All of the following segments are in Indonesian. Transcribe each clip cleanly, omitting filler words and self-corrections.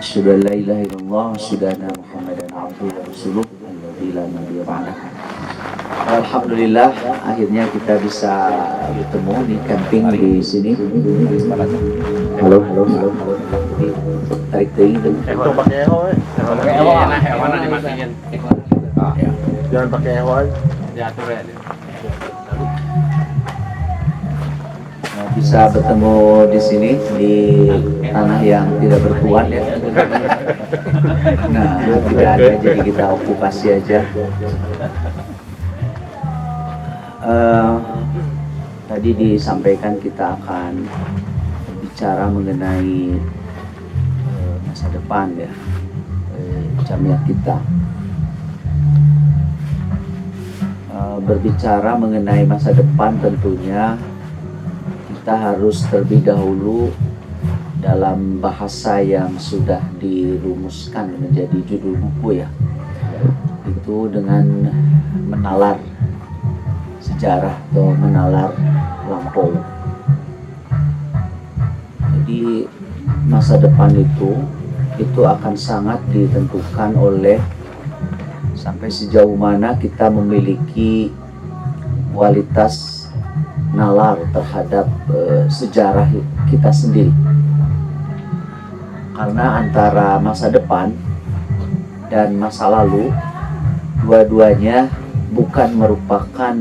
Asyhadu an la ilaha illallah wa asyhadu anna Muhammadan abduhu wa rasuluh alladzi la nabiyya ba'dah. Alhamdulillah, akhirnya kita bisa bertemu di camping di sini. Halo. Tarik ting itu. Itu pakai eho, Hewan dimatiin. jangan pakai eho. Diatur ya. Nah, bisa bertemu di sini di tanah yang tidak bertuan ya. Nah, tidak ada, jadi kita okupasi aja. Tadi disampaikan kita akan bicara mengenai masa depan ya, jamiah kita. Berbicara mengenai masa depan tentunya kita harus terlebih dahulu dalam bahasa yang sudah dirumuskan menjadi judul buku ya, itu dengan menalar sejarah atau menalar lampau. Jadi masa depan itu akan sangat ditentukan oleh sampai sejauh mana kita memiliki kualitas nalar terhadap sejarah kita sendiri. Karena antara masa depan dan masa lalu, dua-duanya bukan merupakan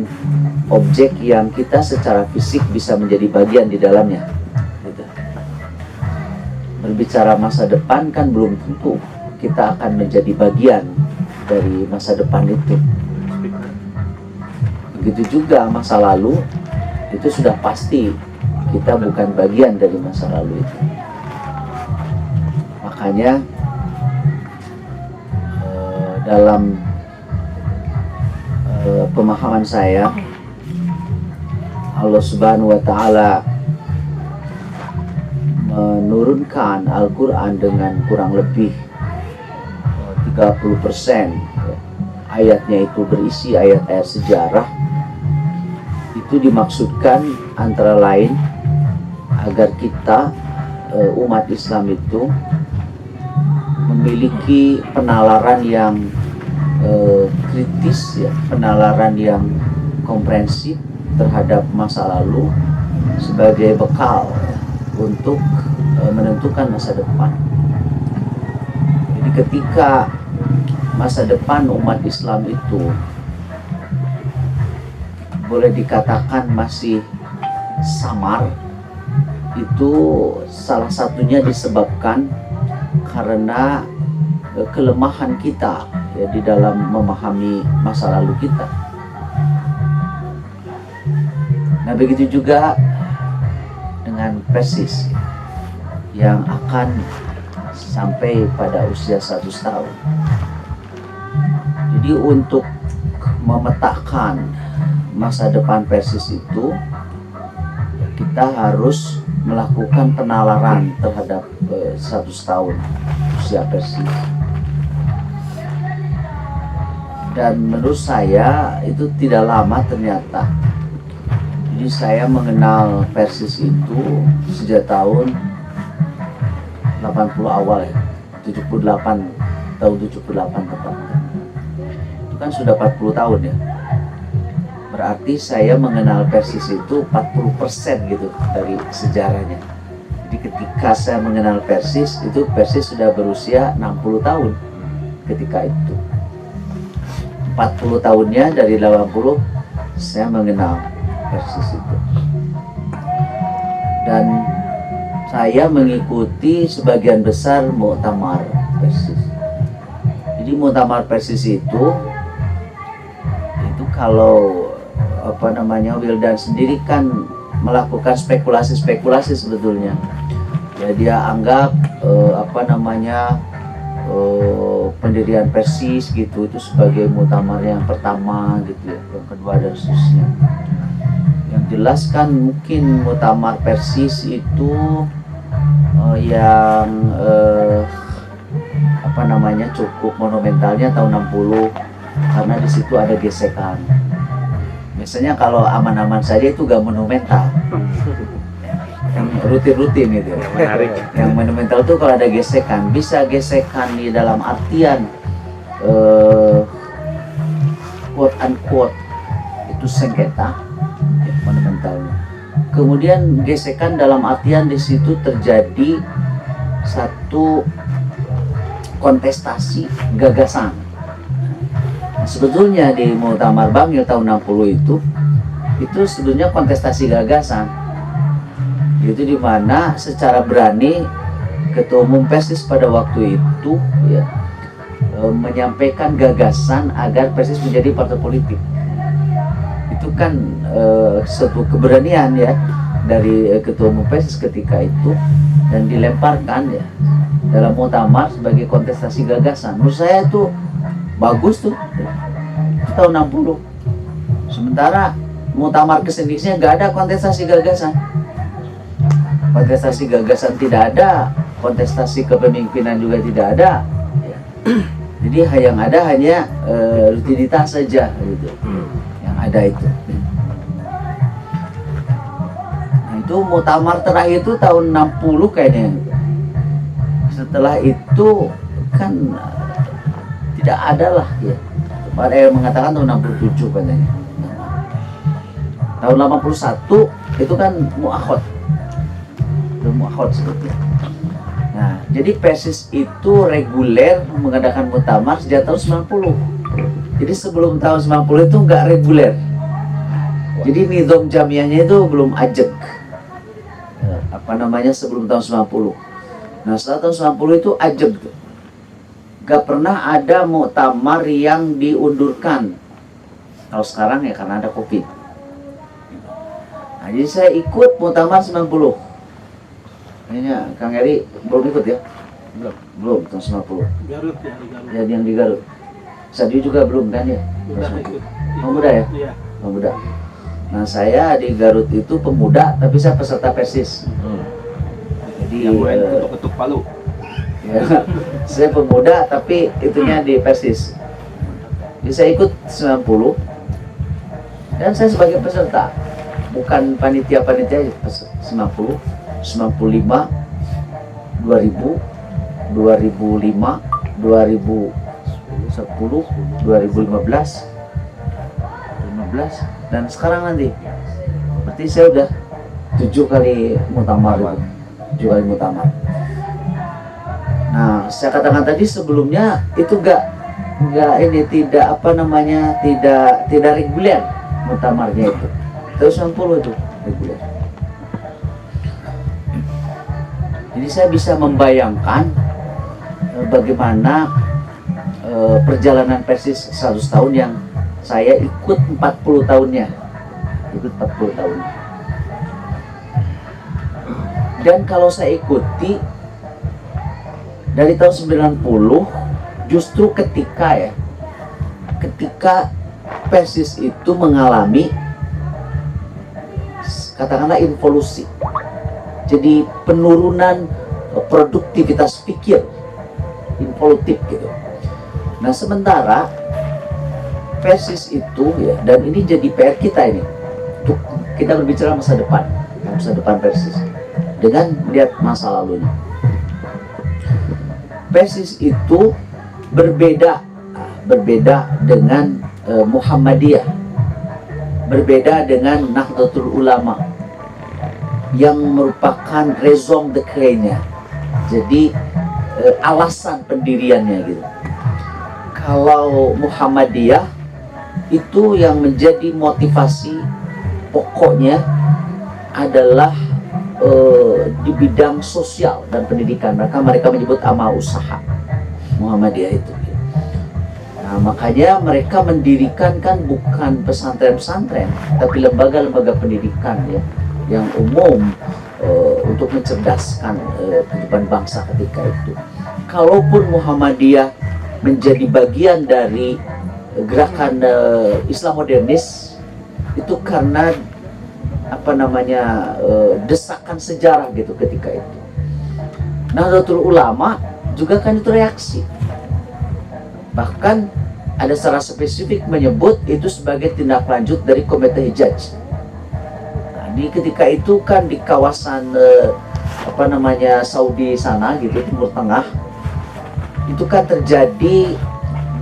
objek yang kita secara fisik bisa menjadi bagian di dalamnya. Gitu. Berbicara masa depan kan belum tentu kita akan menjadi bagian dari masa depan itu. Begitu juga masa lalu, itu sudah pasti kita bukan bagian dari masa lalu itu. Makanya dalam pemahaman saya, Allah Subhanahu wa Ta'ala menurunkan Al-Quran dengan kurang lebih 30% ayatnya itu berisi ayat-ayat sejarah. Itu dimaksudkan antara lain agar kita umat Islam itu memiliki penalaran yang kritis ya, penalaran yang komprehensif terhadap masa lalu sebagai bekal ya, untuk menentukan masa depan. Jadi ketika masa depan umat Islam itu boleh dikatakan masih samar, itu salah satunya disebabkan karena kelemahan kita ya, di dalam memahami masa lalu kita. Nah, begitu juga dengan Persis yang akan sampai pada usia 100 tahun. Jadi untuk memetakan masa depan Persis itu, kita harus melakukan penalaran terhadap 100 tahun usia Persis. Dan menurut saya itu tidak lama ternyata. Jadi saya mengenal Persis itu sejak tahun 80 awal ya, 78, tahun 78 tepatnya. Itu kan sudah 40 tahun ya. Berarti saya mengenal Persis itu 40% gitu dari sejarahnya. Jadi ketika saya mengenal Persis, itu Persis sudah berusia 60 tahun ketika itu. 40 tahunnya dari 80 saya mengenal Persis itu. Dan saya mengikuti sebagian besar muktamar Persis. Jadi muktamar Persis itu kalau Wildan sendiri kan melakukan spekulasi sebetulnya. Ya, dia anggap pendirian Persis gitu itu sebagai muktamar yang pertama gitu ya, yang kedua dan seterusnya. Yang jelas kan mungkin muktamar Persis itu cukup monumentalnya tahun 60 karena di situ ada gesekan. Biasanya kalau aman-aman saja itu gak monumental. yang rutin-rutin gitu. Yang menarik. Yang monumental tuh kalau ada gesekan, bisa gesekan di dalam artian quote unquote itu sengketa, ya, monumentalnya. Kemudian gesekan dalam artian di situ terjadi satu kontestasi gagasan. Nah, sebetulnya di Muktamar Bangil tahun 60 itu sebetulnya kontestasi gagasan. Itu dimana secara berani Ketua Umum Persis pada waktu itu ya, menyampaikan gagasan agar Persis menjadi partai politik. Itu kan suatu keberanian ya dari Ketua Umum Persis ketika itu, dan dilemparkan ya dalam muktamar sebagai kontestasi gagasan. Menurut saya itu bagus tuh, itu tahun 60. Sementara muktamar kesenisnya nggak ada kontestasi gagasan. Kontestasi gagasan tidak ada, kontestasi kepemimpinan juga tidak ada. Ya. Jadi yang ada hanya rutinitas saja gitu. Yang ada itu. Nah, itu muktamar terakhir itu tahun 60 kayaknya. Setelah itu kan tidak ada lah ya. Ada yang mengatakan tahun 67 katanya. Tahun 81 itu kan muakhot. Muakhot sebetulnya. Nah, jadi Persis itu reguler mengadakan muktamar sejak tahun 90. Jadi sebelum tahun 90 itu nggak reguler. Jadi nizam jamiahnya itu belum ajeg. Sebelum tahun 90. Nah, setelah tahun 90 itu ajeg tuh. Gak pernah ada muktamar yang diundurkan. Kalau sekarang ya karena ada Covid. Nah, jadi saya ikut muktamar 90. Kayaknya Kang Eri belum ikut ya? Belum tahun 90. Garut ya, di Garut. Ya, yang di Garut. Sadi juga belum kan ya? Udah ikut. Pemuda ya? Iya. Pemuda. Nah, saya di Garut itu pemuda, tapi saya peserta Persis. Jadi Yang main ketuk-ketuk palu. ya, saya pemuda tapi itunya di Persis. Jadi saya ikut 90 dan saya sebagai peserta, bukan panitia-panitia. 90, 95, 2000, 2005, 2010, 2015, 15, dan sekarang nanti. Berarti saya udah 7 kali muktamar itu. 7 kali muktamar. Nah, saya katakan tadi sebelumnya itu tidak reguler muktamarnya itu. Terus 90 itu reguler. Jadi saya bisa membayangkan bagaimana perjalanan Persis 100 tahun yang saya ikut 40 tahunnya. Ikut 40 tahunnya. Dan kalau saya ikuti dari tahun 90, justru ketika Persis itu mengalami katakanlah involusi. Jadi penurunan produktivitas pikir, involutif gitu. Nah, sementara Persis itu ya, dan ini jadi PR kita ini, untuk kita berbicara masa depan Persis dengan melihat masa lalunya. Persis itu berbeda dengan Muhammadiyah, berbeda dengan Nahdlatul Ulama yang merupakan raison d'être-nya. Jadi alasan pendiriannya gitu. Kalau Muhammadiyah itu yang menjadi motivasi pokoknya adalah di bidang sosial dan pendidikan. Mereka menyebut amal usaha Muhammadiyah itu. Nah, makanya mereka mendirikan kan bukan pesantren-pesantren, tapi lembaga-lembaga pendidikan ya, yang umum untuk mencerdaskan kehidupan bangsa ketika itu. Kalaupun Muhammadiyah menjadi bagian dari gerakan Islam modernis, itu karena desakan sejarah gitu ketika itu. Nahdlatul Ulama juga kan itu reaksi. Bahkan ada secara spesifik menyebut itu sebagai tindak lanjut dari Komite Hijaz. Nah, Di ketika itu kan di kawasan Saudi sana gitu, Timur Tengah, itu kan terjadi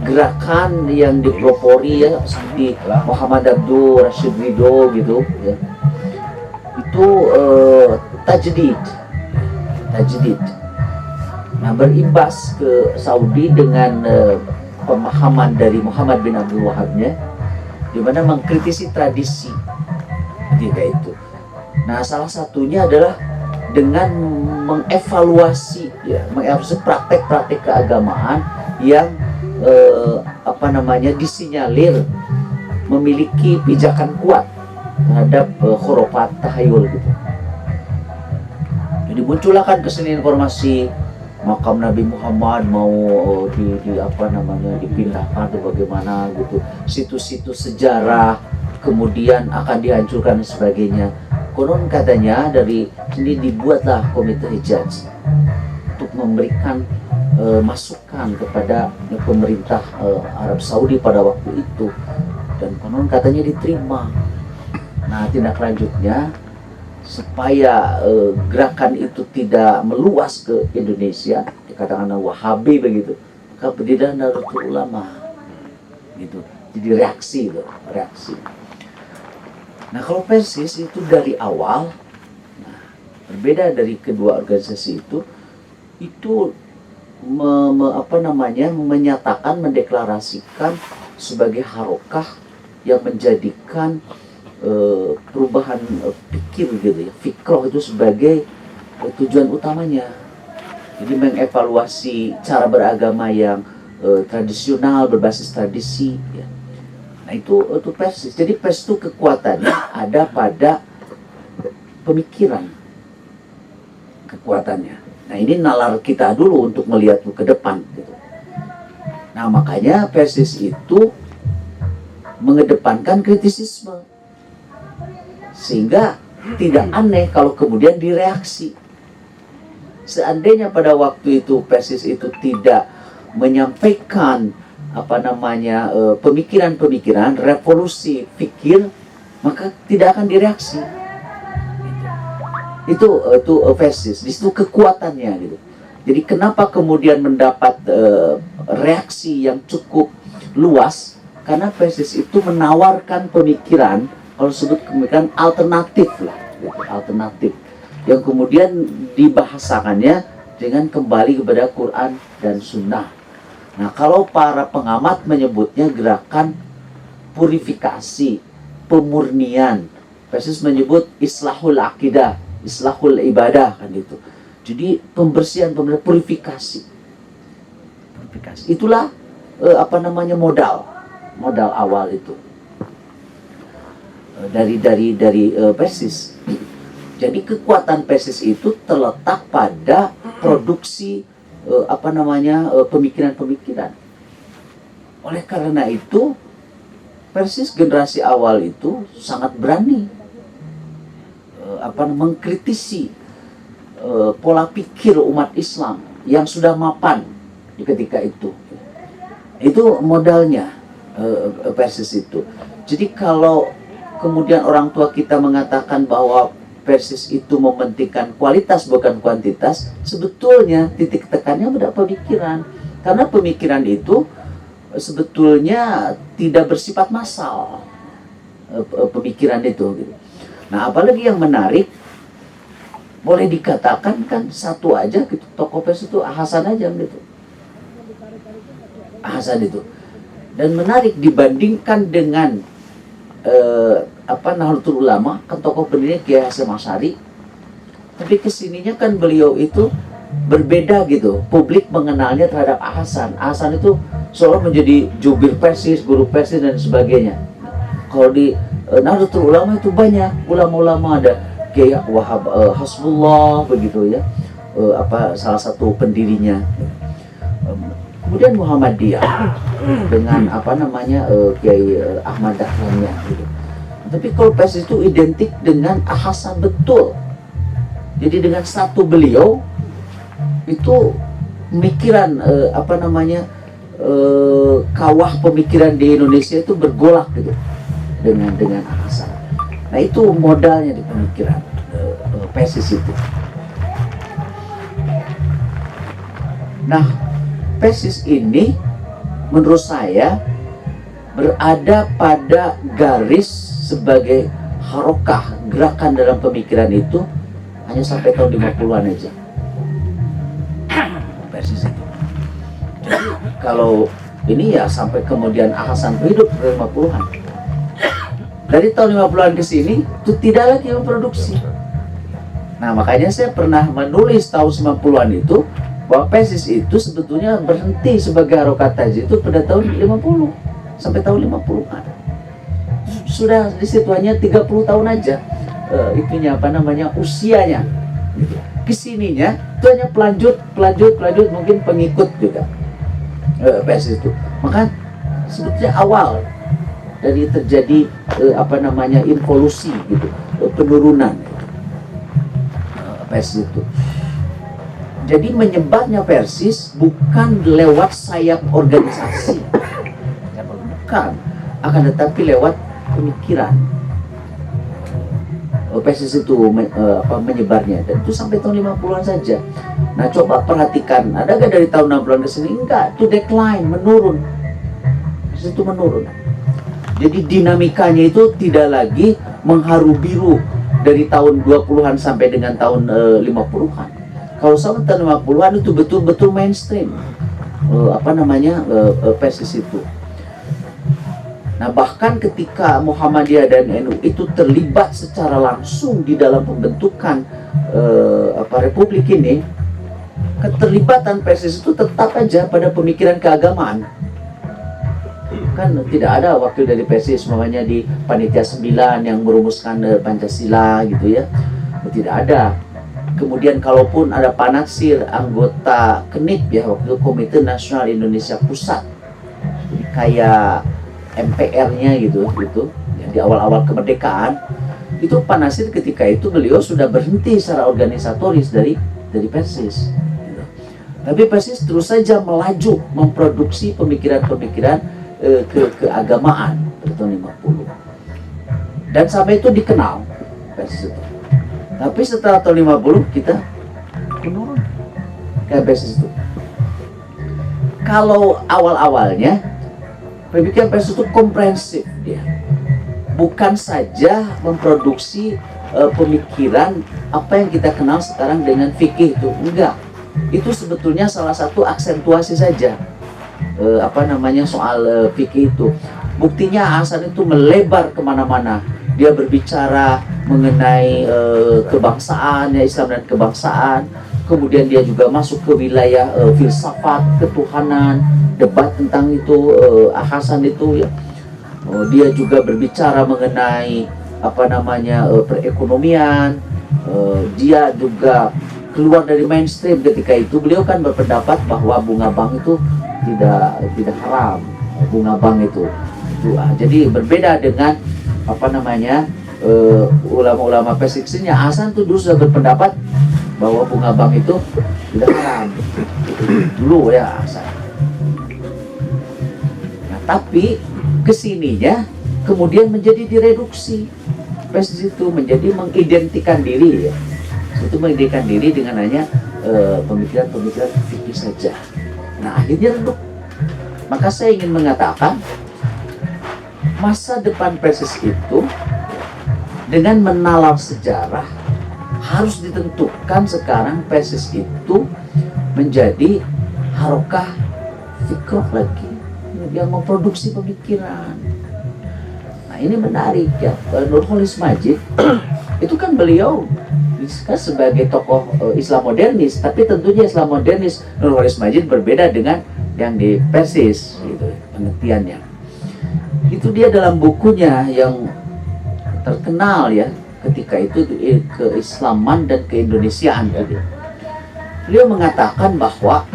gerakan yang dipelopori ya seperti Muhammad Abdul Rashid Ridho gitu ya. Itu tajdid. Nah, berimbas ke Saudi dengan pemahaman dari Muhammad bin Abdul Wahabnya, di mana mengkritisi tradisi ketika itu. Nah, salah satunya adalah dengan mengevaluasi praktek-praktek keagamaan yang disinyalir memiliki pijakan kuat terhadap khurafat tahayul gitu. Jadi muncullah kan kesini informasi makam Nabi Muhammad mau dipindahkan atau bagaimana gitu, situs-situs sejarah kemudian akan dihancurkan dan sebagainya. Konon katanya dari sini dibuatlah komite Hijaz untuk memberikan masukan kepada pemerintah Arab Saudi pada waktu itu, dan konon katanya diterima. Nah, tindak lanjutnya supaya gerakan itu tidak meluas ke Indonesia, dikatakan Wahabi begitu, maka berdirilah Nahdlatul Ulama gitu. Jadi reaksi. Nah, kalau Persis itu dari awal, nah, berbeda dari kedua organisasi itu menyatakan, mendeklarasikan sebagai harokah yang menjadikan perubahan pikir gitu ya, fikroh itu sebagai tujuan utamanya. Jadi mengevaluasi cara beragama yang tradisional, berbasis tradisi ya. Nah, itu Persis. Jadi Persis itu kekuatannya ada pada pemikiran, kekuatannya. Nah, ini nalar kita dulu untuk melihat ke depan gitu. Nah, makanya Persis itu mengedepankan kritisisme, sehingga tidak aneh kalau kemudian direaksi. Seandainya pada waktu itu Persis itu tidak menyampaikan pemikiran-pemikiran revolusi fikir, maka tidak akan direaksi. Itu Persis, di situ kekuatannya gitu. Jadi kenapa kemudian mendapat reaksi yang cukup luas? Karena Persis itu menawarkan pemikiran, kalau sebut pemikiran alternatif lah, gitu, alternatif, yang kemudian dibahasakannya dengan kembali kepada Quran dan Sunnah. Nah, kalau para pengamat menyebutnya gerakan purifikasi, pemurnian. Persis menyebut islahul akidah, islahul ibadah kan itu. Jadi pembersihan, purifikasi. Itulah modal awal itu. Dari Persis. Jadi kekuatan Persis itu terletak pada produksi pemikiran-pemikiran. Oleh karena itu Persis generasi awal itu sangat berani mengkritisi pola pikir umat Islam yang sudah mapan di ketika itu. Itu modalnya Persis itu. Jadi kalau kemudian orang tua kita mengatakan bahwa Persis itu mementingkan kualitas bukan kuantitas, sebetulnya titik tekannya pada pemikiran. Karena pemikiran itu sebetulnya tidak bersifat massal, pemikiran itu gitu. Nah, apalagi yang menarik, boleh dikatakan kan satu aja gitu, tokoh Persis itu Hasan aja gitu. Hasan itu. Dan menarik dibandingkan dengan Nahdlatul Ulama, kan tokoh pendirinya Kiai Hasyim Asy'ari. Tapi kesininya kan beliau itu berbeda gitu. Publik mengenalnya terhadap Hasan. Hasan itu seolah menjadi jubir Persis, guru Persis dan sebagainya. Kalau di Nahdlatul Ulama itu banyak ulama-ulama, ada Kiai Wahab Hasbullah begitu ya. Salah satu pendirinya. Kemudian Muhammadiyah dengan Kiai Ahmad Dahlannya gitu. Tapi kalau Persis itu identik dengan Hasan betul. Jadi dengan satu beliau itu pemikiran kawah pemikiran di Indonesia itu bergolak gitu dengan Hasan. Nah itu modalnya di pemikiran Persis itu. Nah Persis ini menurut saya berada pada garis sebagai harokah, gerakan dalam pemikiran itu hanya sampai tahun 50-an aja. Persis itu. Jadi kalau ini ya sampai kemudian Hasan hidup dari 50-an. Dari tahun 50-an ke sini itu tidak lagi memproduksi. Nah makanya saya pernah menulis tahun 90-an itu bahwa Persis itu sebetulnya berhenti sebagai harokat tajwid itu pada tahun 50 sampai tahun 50-an. Sudah di situ hanya 30 tahun aja itunya apa namanya usianya. Kesininya itu hanya pelanjut mungkin pengikut juga Persis itu. Maka sebetulnya awal dari terjadi apa namanya involusi gitu, penurunan Persis itu. Jadi menyebarnya Persis bukan lewat sayap organisasi, bukan, akan tetapi lewat pemikiran. Persis itu menyebarnya, dan itu sampai tahun 50-an saja. Nah coba perhatikan, ada gak dari tahun 60-an ke sini? Enggak, itu decline, menurun. Persis itu menurun. Jadi dinamikanya itu tidak lagi mengharu biru dari tahun 20-an sampai dengan tahun 50-an. Kalau sampai tahun 50-an itu betul-betul mainstream Persis itu. Nah bahkan ketika Muhammadiyah dan NU itu terlibat secara langsung di dalam pembentukan Republik ini, keterlibatan Persis itu tetap aja pada pemikiran keagamaan. Kan tidak ada wakil dari Persis namanya di Panitia 9 yang merumuskan Pancasila gitu ya, tidak ada. Kemudian kalaupun ada Panatsir, anggota KNIP ya, waktu itu Komite Nasional Indonesia Pusat, jadi kayak MPR-nya gitu ya, di awal-awal kemerdekaan itu Panatsir ketika itu beliau sudah berhenti secara organisatoris dari Persis gitu. Tapi Persis terus saja melaju memproduksi pemikiran-pemikiran keagamaan pada tahun 50 dan sampai itu dikenal Persis itu. Tapi setelah tahun 50 kita menurun kayak Persis itu. Kalau awal-awalnya pemikiran Persis itu komprehensif, dia bukan saja memproduksi pemikiran apa yang kita kenal sekarang dengan fikih itu, enggak. Itu sebetulnya salah satu aksentuasi saja soal fikih itu. Buktinya Hasan itu melebar kemana-mana. Dia berbicara mengenai kebangsaan, ya, Islam dan kebangsaan. Kemudian dia juga masuk ke wilayah filsafat, ketuhanan, debat tentang itu. Hasan itu ya, dia juga berbicara mengenai perekonomian. Dia juga keluar dari mainstream ketika itu. Beliau kan berpendapat bahwa bunga bank itu tidak haram, bunga bank itu. Jadi berbeda dengan ulama-ulama Persiksnya. Hasan tuh dulu sudah berpendapat bahwa bunga bank itu tidak haram dulu ya Hasan. Nah tapi kesininya kemudian menjadi direduksi. Persis itu menjadi mengidentikan diri ya, itu mengidentikan diri dengan hanya pemikiran-pemikiran fikih saja. Nah akhirnya redup. Maka saya ingin mengatakan masa depan Persis itu dengan menalar sejarah harus ditentukan sekarang Persis itu menjadi harokah fikroh lagi yang memproduksi pemikiran. Nah ini menarik ya, Nurholis Majid itu kan beliau kan sebagai tokoh Islam modernis, tapi tentunya Islam modernis Nurholis Majid berbeda dengan yang di Persis gitu pengertiannya. Itu dia dalam bukunya yang terkenal ya ketika itu, Keislaman dan Keindonesiaan tadi. Beliau mengatakan bahwa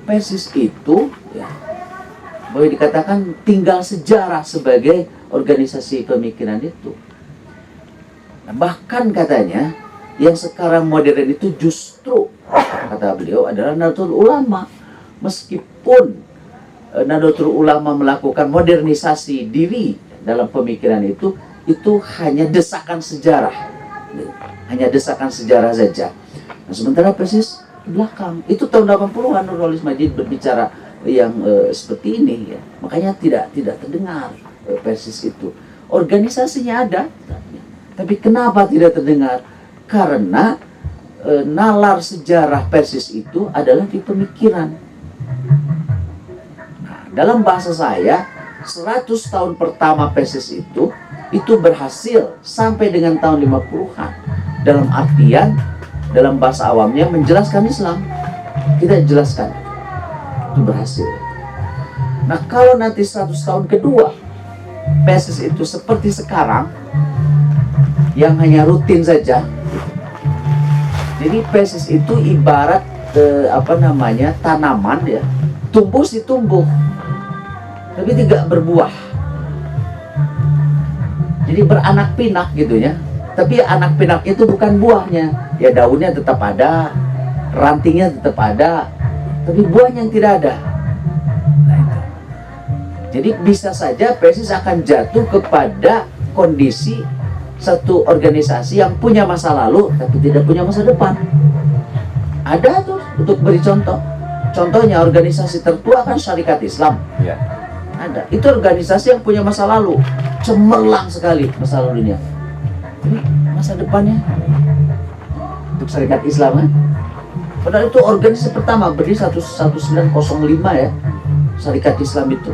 Persis itu ya, boleh dikatakan tinggal sejarah sebagai organisasi pemikiran itu. Nah, bahkan katanya yang sekarang modern itu justru kata beliau adalah Nahdlatul Ulama. Meskipun Nahdlatul Ulama melakukan modernisasi diri dalam pemikiran itu hanya desakan sejarah, hanya desakan sejarah saja. Nah, sementara Persis di belakang itu tahun 80-an Nurholis Majid berbicara yang seperti ini ya. Makanya tidak terdengar Persis itu. Organisasinya ada, tapi kenapa tidak terdengar? Karena nalar sejarah Persis itu adalah di pemikiran. Nah, dalam bahasa saya 100 tahun pertama Persis itu berhasil sampai dengan tahun 50-an. Dalam artian, dalam bahasa awamnya menjelaskan Islam. Kita jelaskan itu berhasil. Nah, kalau nanti 100 tahun kedua Persis itu seperti sekarang yang hanya rutin saja. Jadi Persis itu ibarat tanaman ya, tumbuh sih tumbuh, tapi tidak berbuah. Jadi beranak pinak gitu ya. Tapi anak pinaknya itu bukan buahnya. Ya daunnya tetap ada, rantingnya tetap ada, tapi buahnya yang tidak ada. Nah, itu. Jadi bisa saja Persis akan jatuh kepada kondisi satu organisasi yang punya masa lalu tapi tidak punya masa depan. Ada tuh, untuk beri contoh. Contohnya organisasi tertua kan Syarikat Islam. Ya. Ada. Itu organisasi yang punya masa lalu cemerlang sekali masa lalunya. Tapi masa depannya untuk Syarikat Islam kan? Padahal itu organisasi pertama berdiri 1905 ya, Syarikat Islam itu.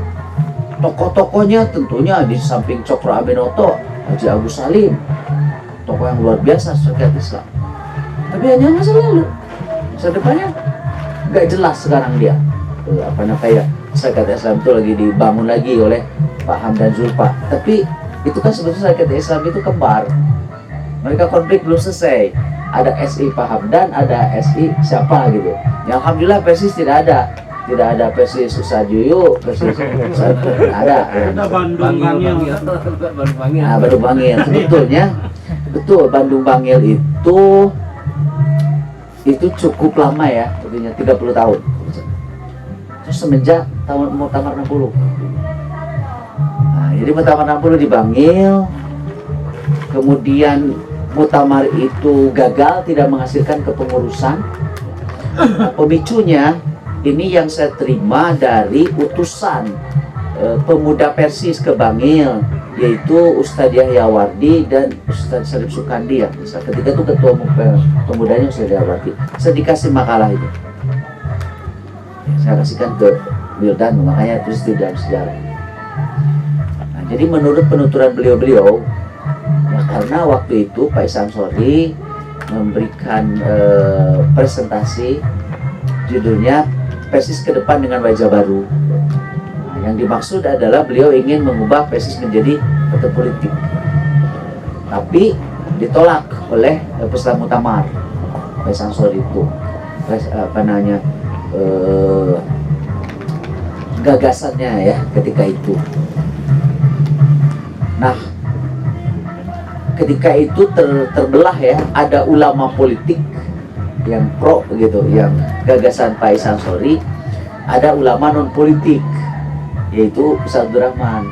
Tokoh-tokohnya tentunya di samping Cokro Aminoto, Haji Agus Salim, tokoh yang luar biasa Syarikat Islam. Tapi hanya masa lalu, masa depannya nggak jelas sekarang dia. Kayak Syarikat Islam itu lagi dibangun lagi oleh Pak Hamdan Zulfa. Tapi itu kan sebetulnya Syarikat Islam itu kembar. Mereka konflik belum selesai. Ada SI Pak Hamdan, ada SI siapa gitu. Ya, alhamdulillah Persis tidak ada. Tidak ada Persis Ustaz Yuyu, Persis Ustaz, ada. Ada Bandung Bangil. Nah, Bandung Bangil. Sebetulnya betul, Bandung Bangil itu cukup lama ya, artinya 30 tahun. Terus semenjak tahun Muktamar 60. Nah, jadi Muktamar 60 di Bangil, kemudian Muktamar itu gagal, tidak menghasilkan kepengurusan. Nah, pemicunya ini yang saya terima dari utusan pemuda Persis ke Bangil, yaitu Ustadz Yahya Wardi dan Ustadz Syarif Sukandi ya. Ketika itu ketua pemudanya Ustadz Yahya Wardi. Saya dikasih makalah itu. Saya kasihkan ke Wildan, makanya terus itu dalam sejarah. Nah, jadi menurut penuturan beliau-beliau, ya karena waktu itu Pak Samsuri memberikan presentasi judulnya Persis ke depan dengan wajah baru. Nah, yang dimaksud adalah beliau ingin mengubah Persis menjadi partai politik, tapi ditolak oleh peserta muktamar Pak Samsuri itu. Gagasannya ya ketika itu. Nah, ketika itu terbelah ya, ada ulama politik yang pro gitu, yang gagasan Pak Samsuri, ada ulama non politik yaitu Ustaz Abdurrahman.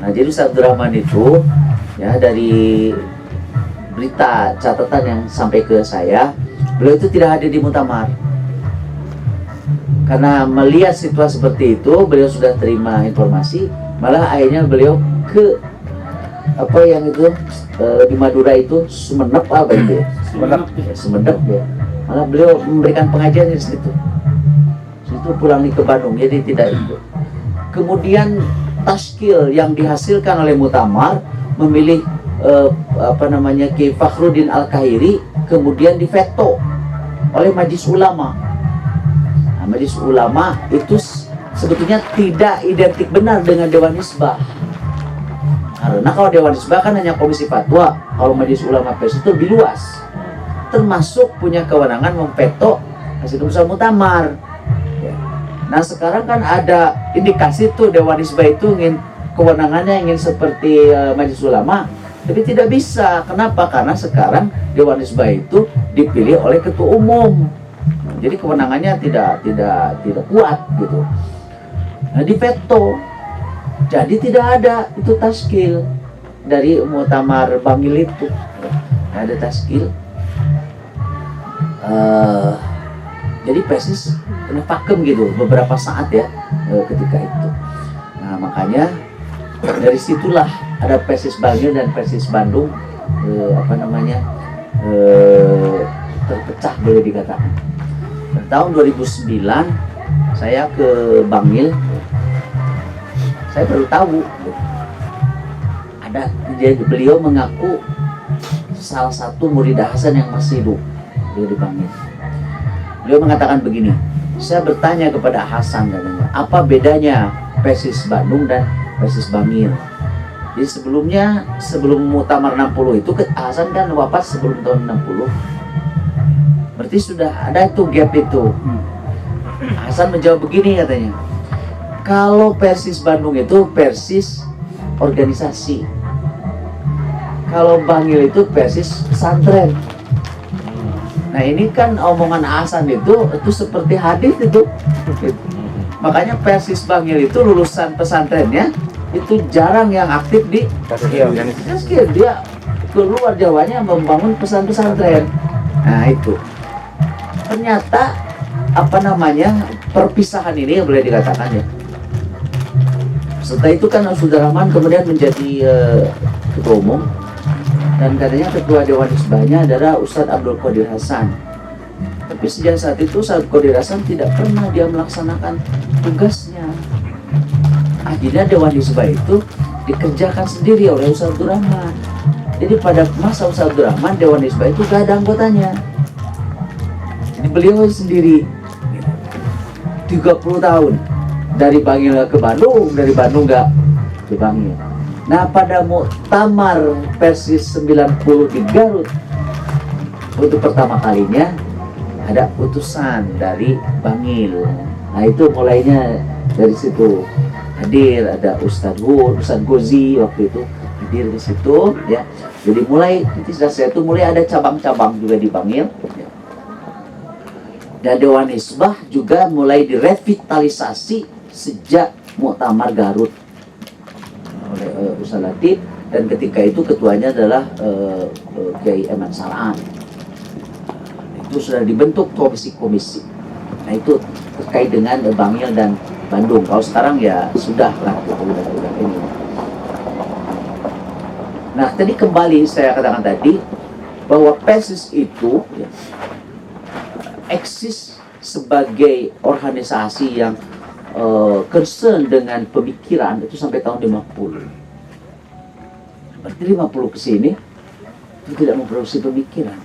Nah, jadi Ustaz Abdurrahman itu ya, dari berita catatan yang sampai ke saya, beliau itu tidak hadir di muktamar. Karena melihat situasi seperti itu, beliau sudah terima informasi, malah akhirnya beliau ke di Madura itu Sumenep apa itu? Sumenep ya. Malah beliau memberikan pengajian di situ. Situ pulang ke Bandung, jadi tidak itu. Kemudian taskil yang dihasilkan oleh muktamar memilih Kiai Fakhruddin Al-Kahiri, kemudian diveto oleh Majelis Ulama. Nah, Majelis Ulama itu sebetulnya tidak identik benar dengan Dewan Hizbah. Karena kalau Dewan Hizbah kan hanya komisi fatwa, kalau Majelis Ulama Persis itu lebih luas, termasuk punya kewenangan memveto hasil keputusan muktamar. Ya. Nah, sekarang kan ada indikasi tuh Dewan Hizbah itu ingin kewenangannya ingin seperti Majelis Ulama, tapi tidak bisa. Kenapa? Karena sekarang Dewan Hizbah itu dipilih oleh ketua umum, jadi kewenangannya tidak kuat gitu. Nah, diveto. Jadi tidak ada itu taskil dari Muktamar Bangil itu, nggak ada taskil. Jadi persis kena pakem gitu beberapa saat ya ketika itu. Nah makanya dari situlah ada Persis Bangil dan Persis Bandung terpecah boleh dikatakan. Pada tahun 2009 saya ke Bangil, saya baru tahu ada beliau mengaku salah satu murid Hasan yang masih hidup di Bangil. Beliau mengatakan begini, saya bertanya kepada Hasan katanya, apa bedanya Persis Bandung dan Persis Bangil? Jadi sebelum Muktamar 60 itu Hasan kan wafat sebelum tahun 60. Berarti sudah ada itu gap itu. Hasan menjawab begini katanya, kalau Persis Bandung itu Persis organisasi, kalau Bangil itu Persis pesantren. Nah ini kan omongan Hasan itu seperti hadis itu. Makanya Persis Bangil itu lulusan pesantrennya itu jarang yang aktif di taskil. Dia keluar Jawanya membangun pesantren. Nah itu ternyata perpisahan ini boleh dikatakan ya. Setelah itu kan Saudara Rahman kemudian menjadi ketua umum, dan katanya ketua Dewan Hizbahnya adalah Ustadz Abdul Qadir Hasan. Tapi sejak saat itu Ustadz Qadir Hasan tidak pernah dia melaksanakan tugasnya. Akhirnya Dewan Hizbah itu dikerjakan sendiri oleh Ustadz Abdul Rahman. Jadi pada masa Ustadz Abdul Rahman Dewan Hizbah itu gak ada anggotanya. Jadi beliau sendiri 30 tahun dari Bangil ke Bandung, dari Bandung nggak ke Bangil. Nah pada Muktamar Persis 90 di Garut untuk pertama kalinya ada utusan dari Bangil. Nah itu mulainya dari situ hadir, ada Ustadz Gozi waktu itu hadir di situ ya. Jadi mulai di saya itu mulai ada cabang-cabang juga di Bangil ya. Dan Dewan Hizbah juga mulai direvitalisasi sejak Muktamar Garut oleh Ustaz Latif, dan ketika itu ketuanya adalah Kiai Eman Salaan. Itu sudah dibentuk komisi-komisi. Nah itu terkait dengan Bangil dan Bandung. Kalau sekarang ya sudah lah, udah ini. Nah tadi kembali saya katakan tadi bahwa Persis itu ya, eksis sebagai organisasi yang concern dengan pemikiran itu sampai tahun 50. Berarti 50 ke sini itu tidak memproduksi pemikiran.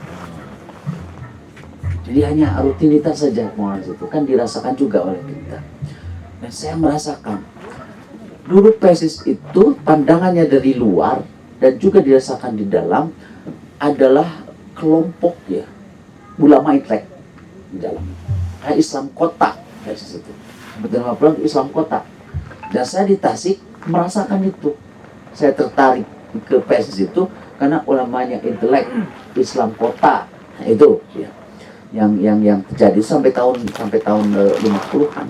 Jadi hanya rutinitas saja itu kan dirasakan juga oleh kita. Dan saya merasakan dulu Persis itu pandangannya dari luar dan juga dirasakan di dalam adalah kelompok ya ulama intelek di dalam Islam kota Persis itu. Betul pulang Islam kota. Dan saya di Tasik merasakan itu. Saya tertarik ke Persis itu karena ulamanya intelek Islam kota. Nah, itu ya. Yang terjadi sampai tahun 50-an.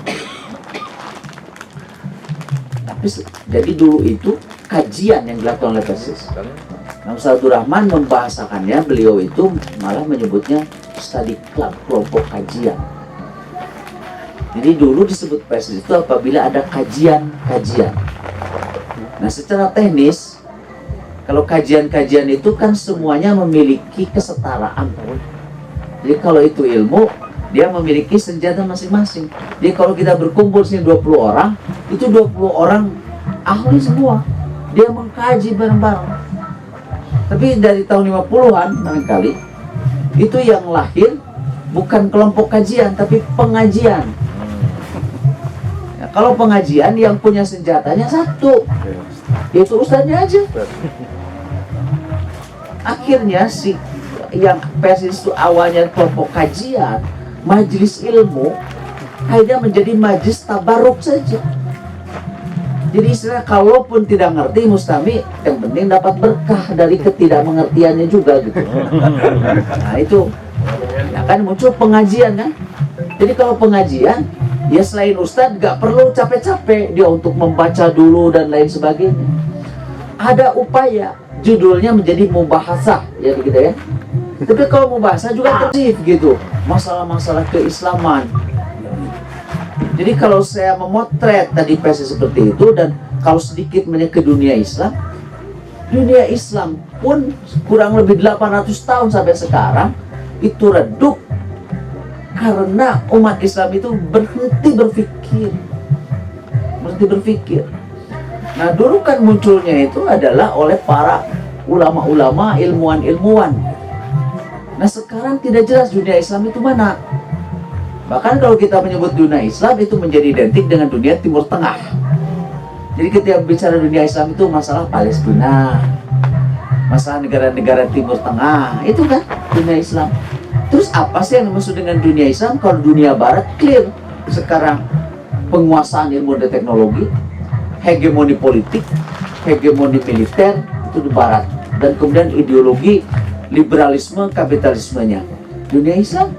Tapi jadi dulu itu kajian yang dilakukan oleh Persis. Nah, Ustaz Abdul Rahman membahasakannya, beliau itu malah menyebutnya study club, kelompok kajian. Jadi dulu disebut Persis itu apabila ada kajian-kajian. Nah secara teknis, kalau kajian-kajian itu kan semuanya memiliki kesetaraan. Jadi kalau itu ilmu, dia memiliki senjata masing-masing. Jadi kalau kita berkumpul sini 20 orang, itu 20 orang ahli semua. Dia mengkaji bareng-bareng. Tapi dari tahun 50-an barangkali, itu yang lahir bukan kelompok kajian, tapi pengajian. Kalau pengajian yang punya senjatanya satu, yaitu ustadznya aja. Akhirnya si yang Persis itu awalnya kelompok kajian, majelis ilmu, akhirnya menjadi majelis tabaruk saja. Jadi istilah kalaupun tidak ngerti mustami, yang penting dapat berkah dari ketidakmengertiannya juga gitu. Nah itu, ya kan muncul pengajian kan. Jadi kalau pengajian Ya selain ustadz gak perlu capek-capek dia untuk membaca dulu dan lain sebagainya. Ada upaya, judulnya menjadi mubahasah ya begitu ya. Tapi kalau mubahasah juga tertib gitu, masalah-masalah keislaman. Jadi kalau saya memotret tadi versi seperti itu, dan kalau sedikit ke dunia Islam pun kurang lebih 800 tahun sampai sekarang itu redup karena umat Islam itu berhenti berpikir. Nah dulu kan munculnya itu adalah oleh para ulama-ulama, ilmuwan. Nah sekarang tidak jelas dunia Islam itu mana. Bahkan kalau kita menyebut dunia Islam itu menjadi identik dengan dunia Timur Tengah. Jadi ketika bicara dunia Islam itu masalah Palestina, masalah negara-negara Timur Tengah, itu kan dunia Islam. Terus apa sih yang dimaksud dengan dunia Islam? Kalau dunia Barat clear sekarang, penguasaan ilmu dan teknologi, hegemoni politik, hegemoni militer itu di Barat, dan kemudian ideologi liberalisme kapitalismenya. Dunia Islam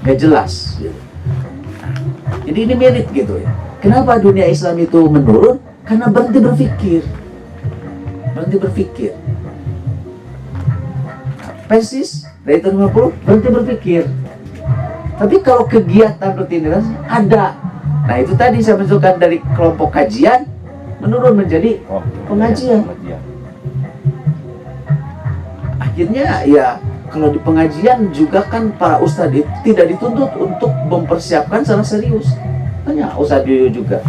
nggak jelas. Jadi ini mirip gitu ya. Kenapa dunia Islam itu menurun? Karena berhenti berpikir. Persis dari tahun 50 berhenti berpikir. Tapi kalau kegiatan rutinitas ada. Nah itu tadi saya menunjukkan dari kelompok kajian menurun menjadi pengajian. Akhirnya ya kalau di pengajian juga kan para ustadz tidak dituntut untuk mempersiapkan secara serius. Tanya ustadz juga.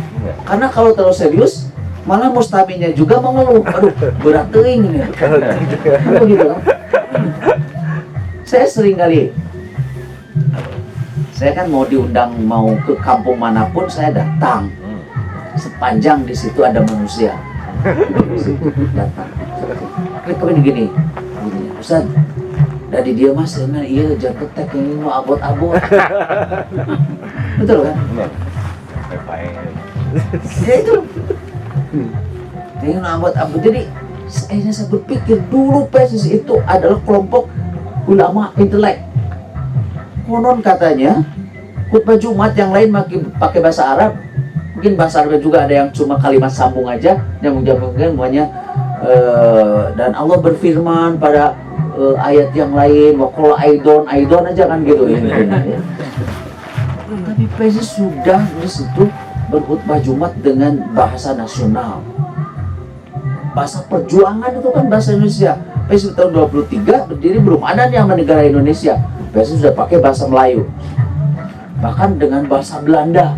Karena kalau terlalu serius malah mustaminya juga mengeluh, aduh berat teuing ini. Begitu kan? Saya sering kali, saya kan mau diundang mau ke kampung manapun saya datang, sepanjang di situ ada manusia. Datang. Klik gini, Ustaz, dari dia mas, iya jaket tek ini mau abot-abot. Betul kan? Ya itu. Dia mau abot-abot. Jadi saya berpikir dulu PSIS itu adalah kelompok ulama intelek. Konon katanya khutbah Jumat yang lain pakai bahasa Arab, mungkin bahasa Arab juga ada yang cuma kalimat sambung aja, yang semuanya. Dan Allah berfirman pada ayat yang lain, waqala aidon aja kan gitu ya. Tapi PSIS sudah di situ berkhutbah Jumat dengan bahasa nasional. Bahasa perjuangan itu kan bahasa Indonesia. PSIS tahun 23 berdiri belum ada yang negara Indonesia. PSIS sudah pakai bahasa Melayu. Bahkan dengan bahasa Belanda.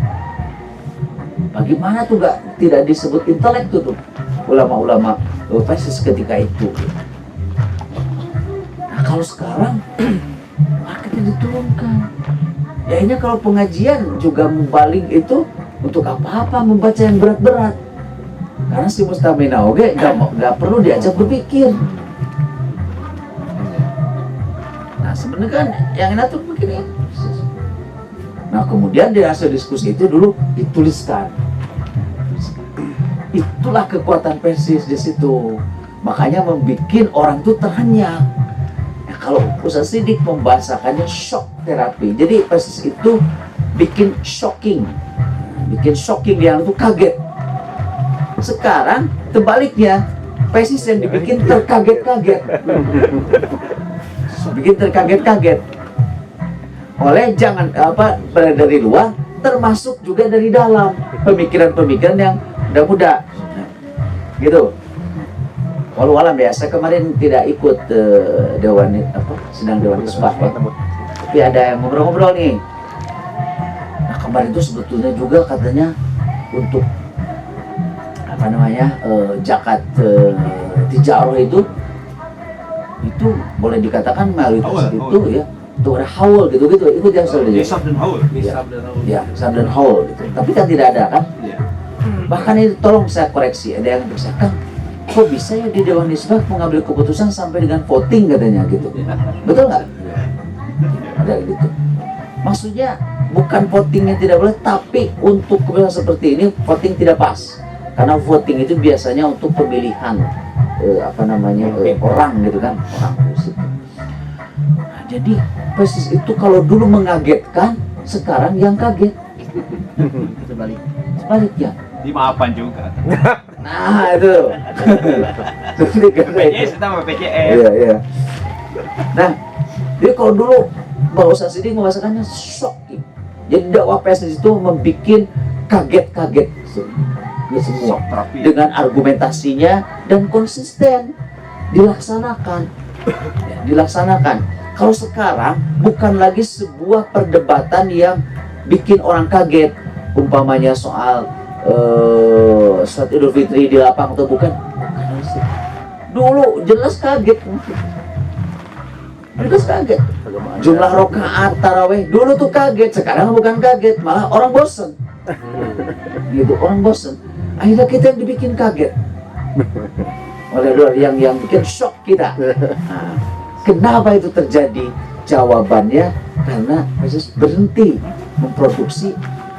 Bagaimana tuh tidak disebut intelek tuh ulama-ulama PSIS ketika itu. Nah kalau sekarang akhirnya diturunkan. Ya ini kalau pengajian juga membalik itu untuk apa-apa membaca yang berat-berat. Karena si mustamina oke nggak perlu diajak berpikir. Nah sebenarnya kan yang enak tuh begini. Nah kemudian di hasil diskusi itu dulu dituliskan. Itulah kekuatan PSIS di situ. Makanya membuat orang tuh terhenyak. Nah, kalau Ustaz Siddiq membahasakannya shock terapi. Jadi PSIS itu bikin shocking yang itu kaget. Sekarang tebaliknya PSIS yang dibikin terkaget-kaget. Bikin terkaget-kaget oleh dari luar, termasuk juga dari dalam pemikiran-pemikiran yang muda-muda gitu. Walau alam ya, saya kemarin tidak ikut sidang Dewan Hisbah ya. Tapi ada yang ngobrol-ngobrol nih. Nah kemarin itu sebetulnya juga katanya untuk zakat tijarah itu boleh dikatakan mayoritas itu ya itu ada haul gitu ikut yang sudah Nisab dan haul. Ya nisab dan haul gitu. Tapi kan tidak ada kan. Bahkan itu tolong saya koreksi, ada yang bisa kan kok bisa ya di Dewan Hisbah mengambil keputusan sampai dengan voting katanya gitu. Betul nggak? Ada gitu. Maksudnya bukan votingnya tidak boleh, tapi untuk keputusan seperti ini voting tidak pas. Karena voting itu biasanya untuk pemilihan orang gitu kan, orang khusus. Nah, jadi PSIS itu kalau dulu mengagetkan, Sekarang yang kaget sebaliknya. Dimaafkan juga. Nah itu. Jadi kan PJS kita sama PJS. iya iya. Nah, dia kalau dulu Mbak Ustaz ini membahasakannya shock. Jadi dakwah PSIS itu membuat kaget-kaget semua Terapi. dengan argumentasinya dan konsisten dilaksanakan. Ya, dilaksanakan. Kalau sekarang bukan lagi sebuah perdebatan yang bikin orang kaget, umpamanya soal sholat Idul Fitri di lapang atau bukan. Dulu jelas kaget. Jelas kaget. Jumlah rakaat taraweh dulu tuh kaget, sekarang bukan kaget, malah orang bosen. Gitu, orang bosen. Akhirnya kita yang dibikin kaget. Oleh yang bikin shock kita. Nah, kenapa itu terjadi? Jawabannya karena Yesus berhenti memproduksi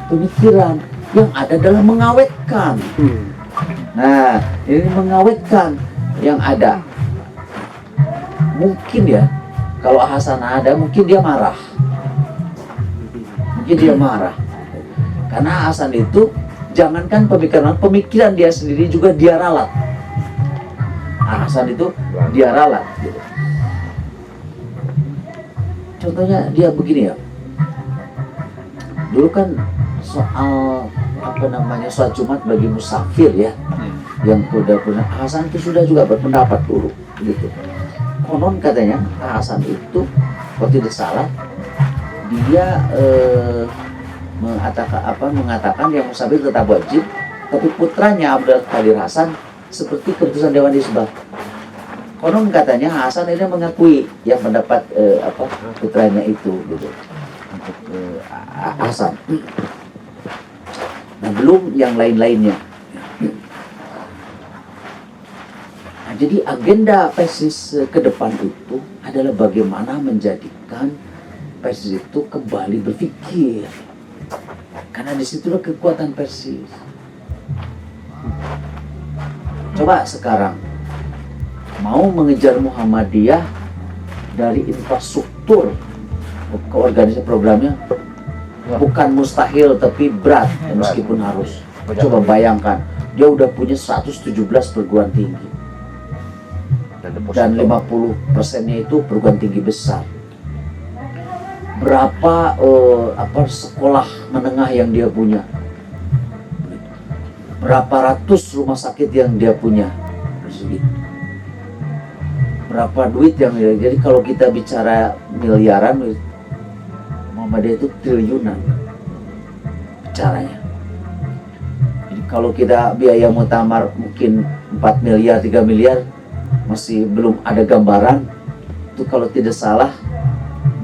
pemikiran yang ada dalam mengawetkan. Nah, ini mengawetkan yang ada. Mungkin ya, kalau Hasan ada, mungkin dia marah. Mungkin dia marah. Karena Hasan itu, jangankan pemikiran dia sendiri juga dia ralat. Nah, Hasan itu dia ralat. Gitu. Contohnya dia begini ya. Dulu kan soal sholat Jumat bagi musafir ya, yang sudah pernah Hasan itu sudah juga berpendapat dulu gitu. Konon katanya Hasan itu kalau tidak salah dia mengatakan yang musafir tetap wajib, tapi putranya Abdul Qadir Hasan seperti keputusan Dewan Hisbah. Konon katanya Hasan ini mengakui yang pendapat putranya itu gitu untuk Hasan. Nah, belum yang lain-lainnya. Nah, jadi agenda PSIS ke depan itu adalah bagaimana menjadikan PSIS itu kembali berpikir. Karena disitulah kekuatan PSIS. Coba sekarang mau mengejar Muhammadiyah dari infrastruktur ke organisasi programnya bukan mustahil tapi berat ya, meskipun harus. Coba bayangkan dia udah punya 117 perguruan tinggi dan 50%-nya itu perguruan tinggi besar. Berapa sekolah menengah yang dia punya, berapa ratus rumah sakit yang dia punya, berapa duit yang dia. Jadi kalau kita bicara miliaran, Muhammadiyah itu triliunan caranya. Jadi kalau kita biaya muktamar mungkin 4 miliar, 3 miliar, masih belum ada gambaran. Itu kalau tidak salah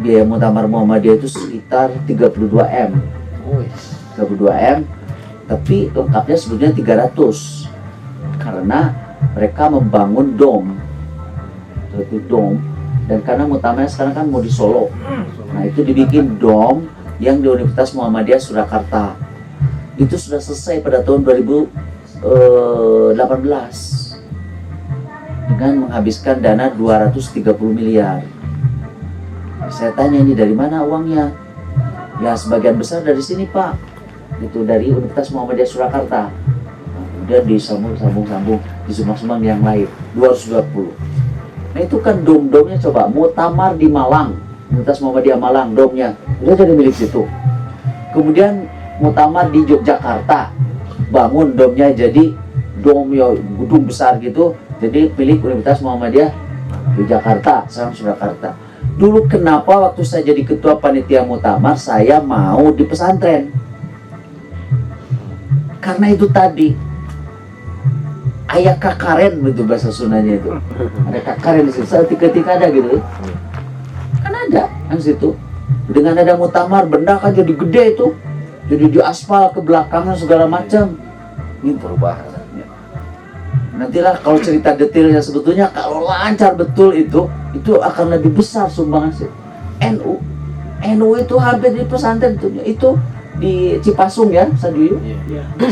biaya muktamar Muhammadiyah itu sekitar 32 M. 32 M, tapi lengkapnya sebetulnya 300 karena mereka membangun dom. Itu dom, dan karena muktamarnya sekarang kan mau di Solo. Nah, itu dibikin dom yang di Universitas Muhammadiyah Surakarta. Itu sudah selesai pada tahun 2018 dengan menghabiskan dana 230 miliar. Saya tanya, ini dari mana uangnya? Ya sebagian besar dari sini Pak. Itu dari Universitas Muhammadiyah Surakarta. Kemudian disambung, disumbang-sumbang yang lain 220. Nah itu kan dom-domnya, coba muktamar di Malang, Universitas Muhammadiyah Malang, domnya udah jadi milik situ. Kemudian muktamar di Yogyakarta, bangun domnya jadi dom ya, gedung besar gitu, jadi milik Universitas Muhammadiyah Yogyakarta, sekarang Surakarta. Dulu kenapa waktu saya jadi ketua panitia muktamar saya mau di pesantren? Karena itu tadi ayah kakaren, betul bahasa Sundanya itu. Ada kakaren di situ. Ketika ada gitu, kan ada kan situ. Dengan ada muktamar, benda kan jadi gede itu, jadi di aspal ke belakangnya segala macam. Ini perubahan. Nantilah kalau cerita detailnya, sebetulnya kalau lancar betul itu akan lebih besar sumbangan NU itu hampir di pesantren itu di Cipasung ya, Saduyu.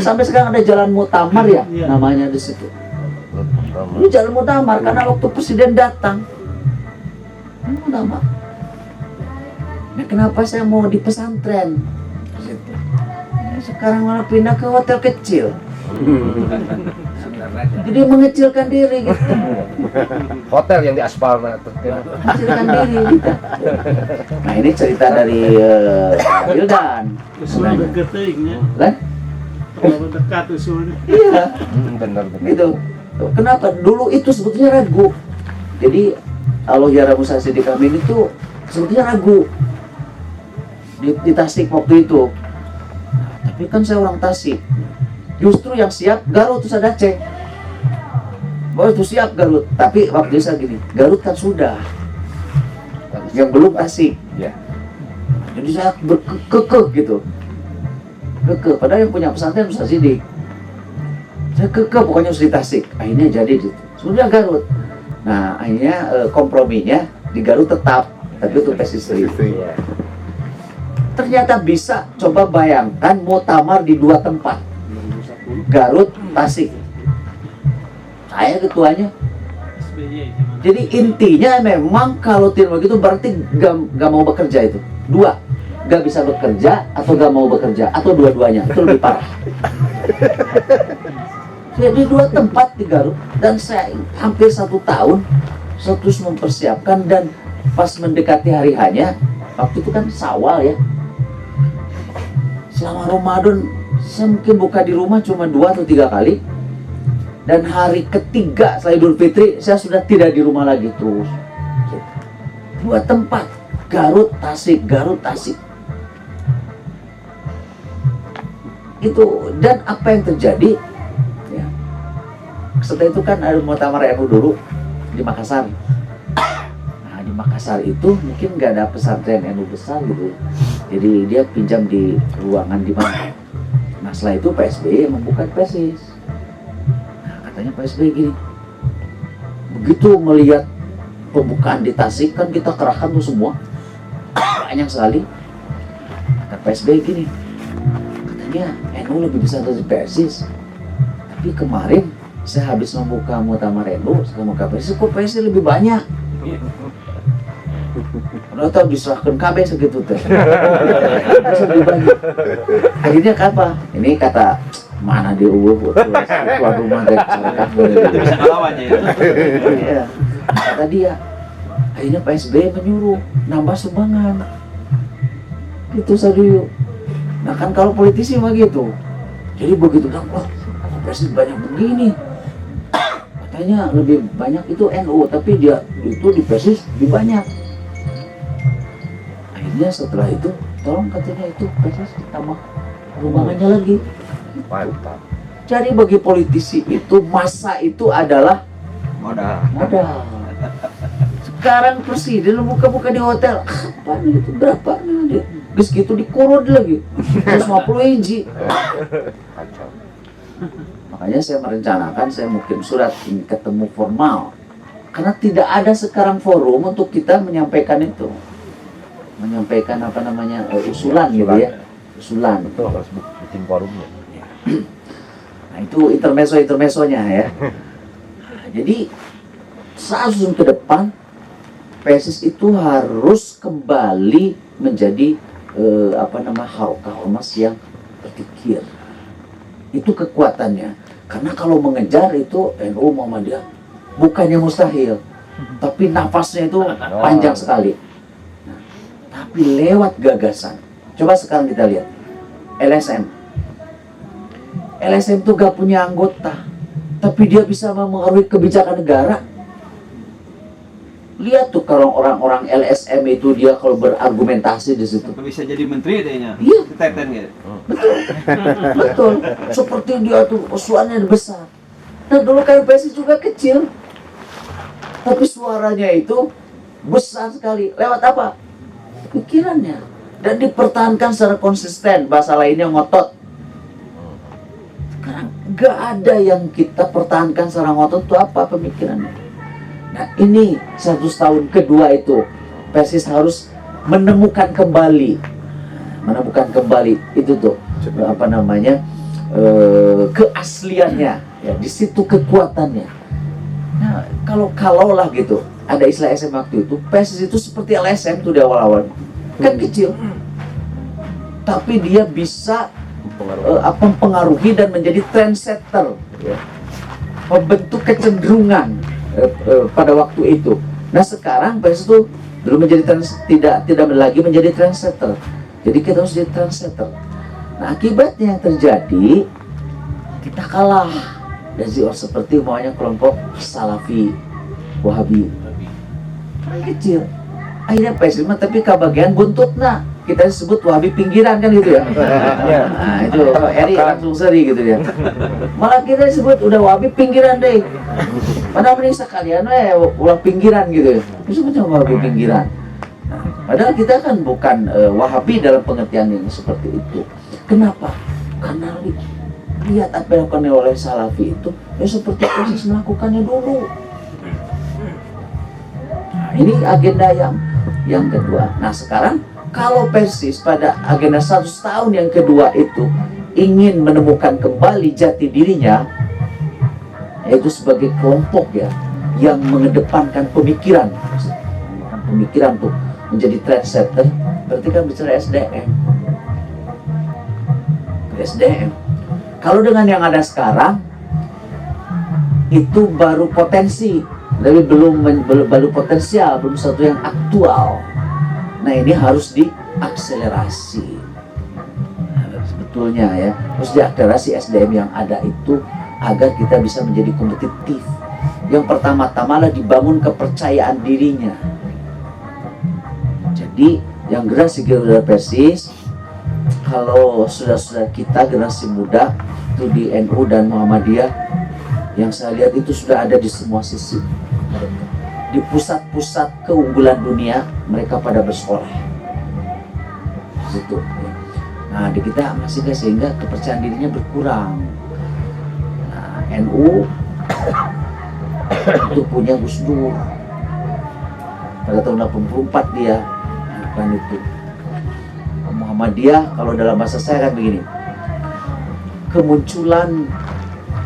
Sampai sekarang ada jalan muktamar ya, namanya di situ. Ini jalan muktamar karena waktu presiden datang, muktamar. Nah, kenapa saya mau di pesantren? Gitu. Sekarang malah pindah ke hotel kecil. Jadi mengecilkan diri gitu. Hotel yang di aspal nah tuh. Mengecilkan diri gitu. Nah, ini cerita dari Wildan. Usul deketingnya, Kan? kalau dekat usulnya. Iya. Bener. Gitu. Kenapa? Dulu itu sebetulnya ragu. Jadi Alohyara Musashi di kami itu sebetulnya ragu di Tasik waktu itu. Tapi kan saya orang Tasik. Justru yang siap Garut terus ada Aceh. Bahwa itu siap Garut. Tapi waktu saya gini, Garut kan sudah. Yang belum Tasik. Ya. Jadi saya berkekeh gitu. Kekeh. Padahal yang punya pesantren Musa Sidik. Saya kekeh pokoknya harus di Tasik. Akhirnya jadi gitu. Sudah Garut. Nah akhirnya komprominya di Garut tetap. Tapi untuk pesistri. Iya. Ternyata bisa. Coba bayangkan muktamar di 2 tempat. Garut, Tasik. Saya ketuanya. SBY gimana? Jadi intinya memang kalau tidak begitu berarti gak mau bekerja itu. 2, gak bisa bekerja atau gak mau bekerja atau dua-duanya, itu lebih parah. Jadi 2 tempat di Garut dan saya hampir 1 tahun saya terus mempersiapkan dan pas mendekati hari hanya waktu itu kan Syawal ya. Selama Ramadan saya mungkin buka di rumah cuma 2 atau 3 kali. Dan hari ketiga setelah Idul Fitri saya sudah tidak di rumah lagi terus. 2 tempat, Garut, Tasik, Garut, Tasik. Itu dan apa yang terjadi? Ya. Setelah itu kan ada muktamar NU dulu di Makassar. Nah di Makassar itu mungkin nggak ada pesantren NU besar gitu. Jadi dia pinjam di ruangan di mana. Nah setelah itu PSBY membuka PSIS. Katanya Pak SBY gini, begitu melihat pembukaan di Tasik kan kita kerahkan tuh semua banyak sekali. Kata Pak SBY gini, katanya NU lebih besar dari PSIS. Tapi kemarin saya habis membuka muktamar NU, saya membuka PSIS, kok PSIS lebih banyak. Udah tau diserahkan KB segitu teh. Lebih banyak. Akhirnya apa? Ini kata mana di tuan rumah dari masyarakat Bisa ngelawan ya. Iya. Kata dia akhirnya Pak SBY menyuruh nambah sumbangan itu Saduyo. Nah kan kalau politisi mah gitu, jadi begitu kan wah presiden banyak begini katanya lebih banyak itu NU tapi dia itu di PSIS lebih banyak. Akhirnya setelah itu tolong katanya itu PSIS ditambah sumbangannya lagi. Mantap. Jadi bagi politisi itu masa itu adalah Modal. modal. Sekarang presiden buka-buka di hotel, apa nih itu berapa nih? Terus gitu dikurun lagi, 150 hiji. Kacau. Makanya saya merencanakan saya mungkin surat ini ketemu formal, karena tidak ada sekarang forum untuk kita menyampaikan itu, menyampaikan apa namanya usulan gitu ya, usulan. Betul harus bikin forumnya. Nah itu intermezzo-intermezzonya ya. Nah, jadi 100 tahun ke depan PSIS itu harus kembali menjadi harokah ormas yang berpikir. Itu kekuatannya. Karena kalau mengejar itu NU Muhammadiyah bukannya mustahil, tapi nafasnya itu panjang sekali. Nah, tapi lewat gagasan. Coba sekarang kita lihat LSM. LSM itu gak punya anggota, tapi dia bisa mempengaruhi kebijakan negara. Lihat tuh kalau orang-orang LSM itu dia kalau berargumentasi di situ. Bisa jadi menteri dehnya. Iya. Teten gitu. Betul, betul. Seperti dia tuh usulannya besar. Nah dulu kan PSI juga kecil, tapi suaranya itu besar sekali. Lewat apa? Pikirannya. Dan dipertahankan secara konsisten. Bahasa lainnya ngotot. Sekarang gak ada yang kita pertahankan secara ngotot itu apa pemikirannya. Nah ini 100 tahun kedua itu PSIS harus menemukan kembali itu tuh apa namanya keasliannya ya, di situ kekuatannya. Nah kalau lah gitu ada istilah SM waktu itu PSIS itu seperti LSM tuh di awal-awal kan kecil, tapi dia bisa Pengaruh. mempengaruhi dan menjadi trendsetter, ya. Membentuk kecenderungan pada waktu itu. Nah sekarang PSIS itu belum menjadi tidak lagi menjadi trendsetter. Jadi kita harus jadi trendsetter. Nah akibatnya yang terjadi, kita kalah dari seperti maunya kelompok Salafi, Wahabi. Kecil. Akhirnya PSIS tapi kebagian buntut kita sebut Wahabi pinggiran kan gitu ya. Nah itu Eri langsung seri gitu ya. Malah kita disebut udah Wahabi pinggiran deh. Padahal mending sekalian ulah pinggiran gitu ya. Disebutnya Wahabi pinggiran. Nah, padahal kita kan bukan Wahabi dalam pengertian yang seperti itu. Kenapa? Karena lihat apa yang dilakukan oleh Salafi itu ya seperti PSIS melakukannya dulu. Nah, ini agenda yang kedua. Nah sekarang kalau PSIS pada agenda 100 tahun yang kedua itu ingin menemukan kembali jati dirinya, yaitu sebagai kelompok ya yang mengedepankan pemikiran tuh menjadi trendsetter, berarti kan bicara SDM. Kalau dengan yang ada sekarang itu baru potensi, tapi belum potensial, belum satu yang aktual. Nah ini harus diakselerasi. Sebetulnya ya, harus diakselerasi SDM yang ada itu agar kita bisa menjadi kompetitif. Yang pertama-tama adalah dibangun kepercayaan dirinya. Jadi yang generasi PSIS, kalau saudara-saudara kita generasi muda itu di NU dan Muhammadiyah, yang saya lihat itu sudah ada di semua sisi. Di pusat-pusat keunggulan dunia mereka pada bersekolah situ. Nah di kita masih nggak, sehingga kepercayaan dirinya berkurang. Nah, NU itu punya Gus Dur pada tahun 84 dia kan itu. Muhammadiyah kalau dalam bahasa saya kan begini, kemunculan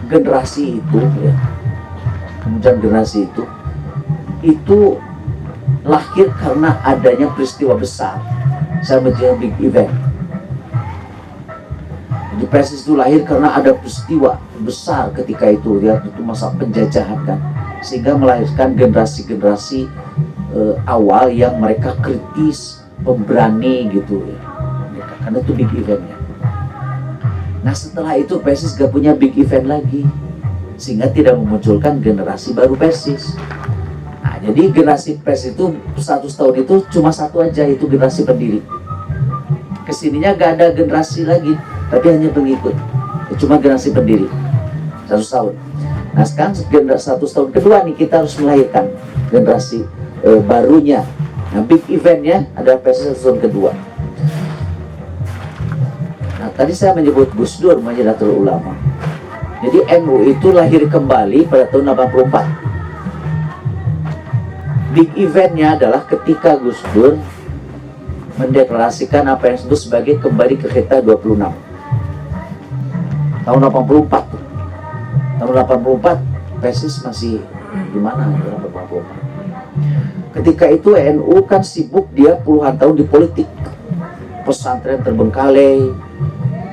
generasi itu ya, kemunculan generasi itu lahir karena adanya peristiwa besar. Saya menjadi big event. Jadi PSIS itu lahir karena ada peristiwa besar ketika itu, ya, itu masa penjajahan kan, sehingga melahirkan generasi-generasi awal yang mereka kritis, pemberani gitu ya. Karena itu big eventnya. Nah setelah itu PSIS gak punya big event lagi, sehingga tidak memunculkan generasi baru PSIS. Jadi generasi PES itu 100 tahun itu cuma satu aja, itu generasi pendiri. Kesininya gak ada generasi lagi, tapi hanya pengikut. Cuma generasi pendiri 100 tahun. Nah sekarang generasi 100 tahun kedua nih, kita harus melahirkan generasi barunya. Nah big eventnya adalah PES 100 tahun kedua. Nah tadi saya menyebut Gus Dur Nahdlatul Ulama. Jadi NU itu lahir kembali pada tahun 84. Big eventnya adalah ketika Gus Dur mendeklarasikan apa yang disebut sebagai kembali ke Khitah 26 tahun 84. Tahun 84 PSIS masih di mana? Tahun 84. Ketika itu NU kan sibuk, dia puluhan tahun di politik, pesantren terbengkalai.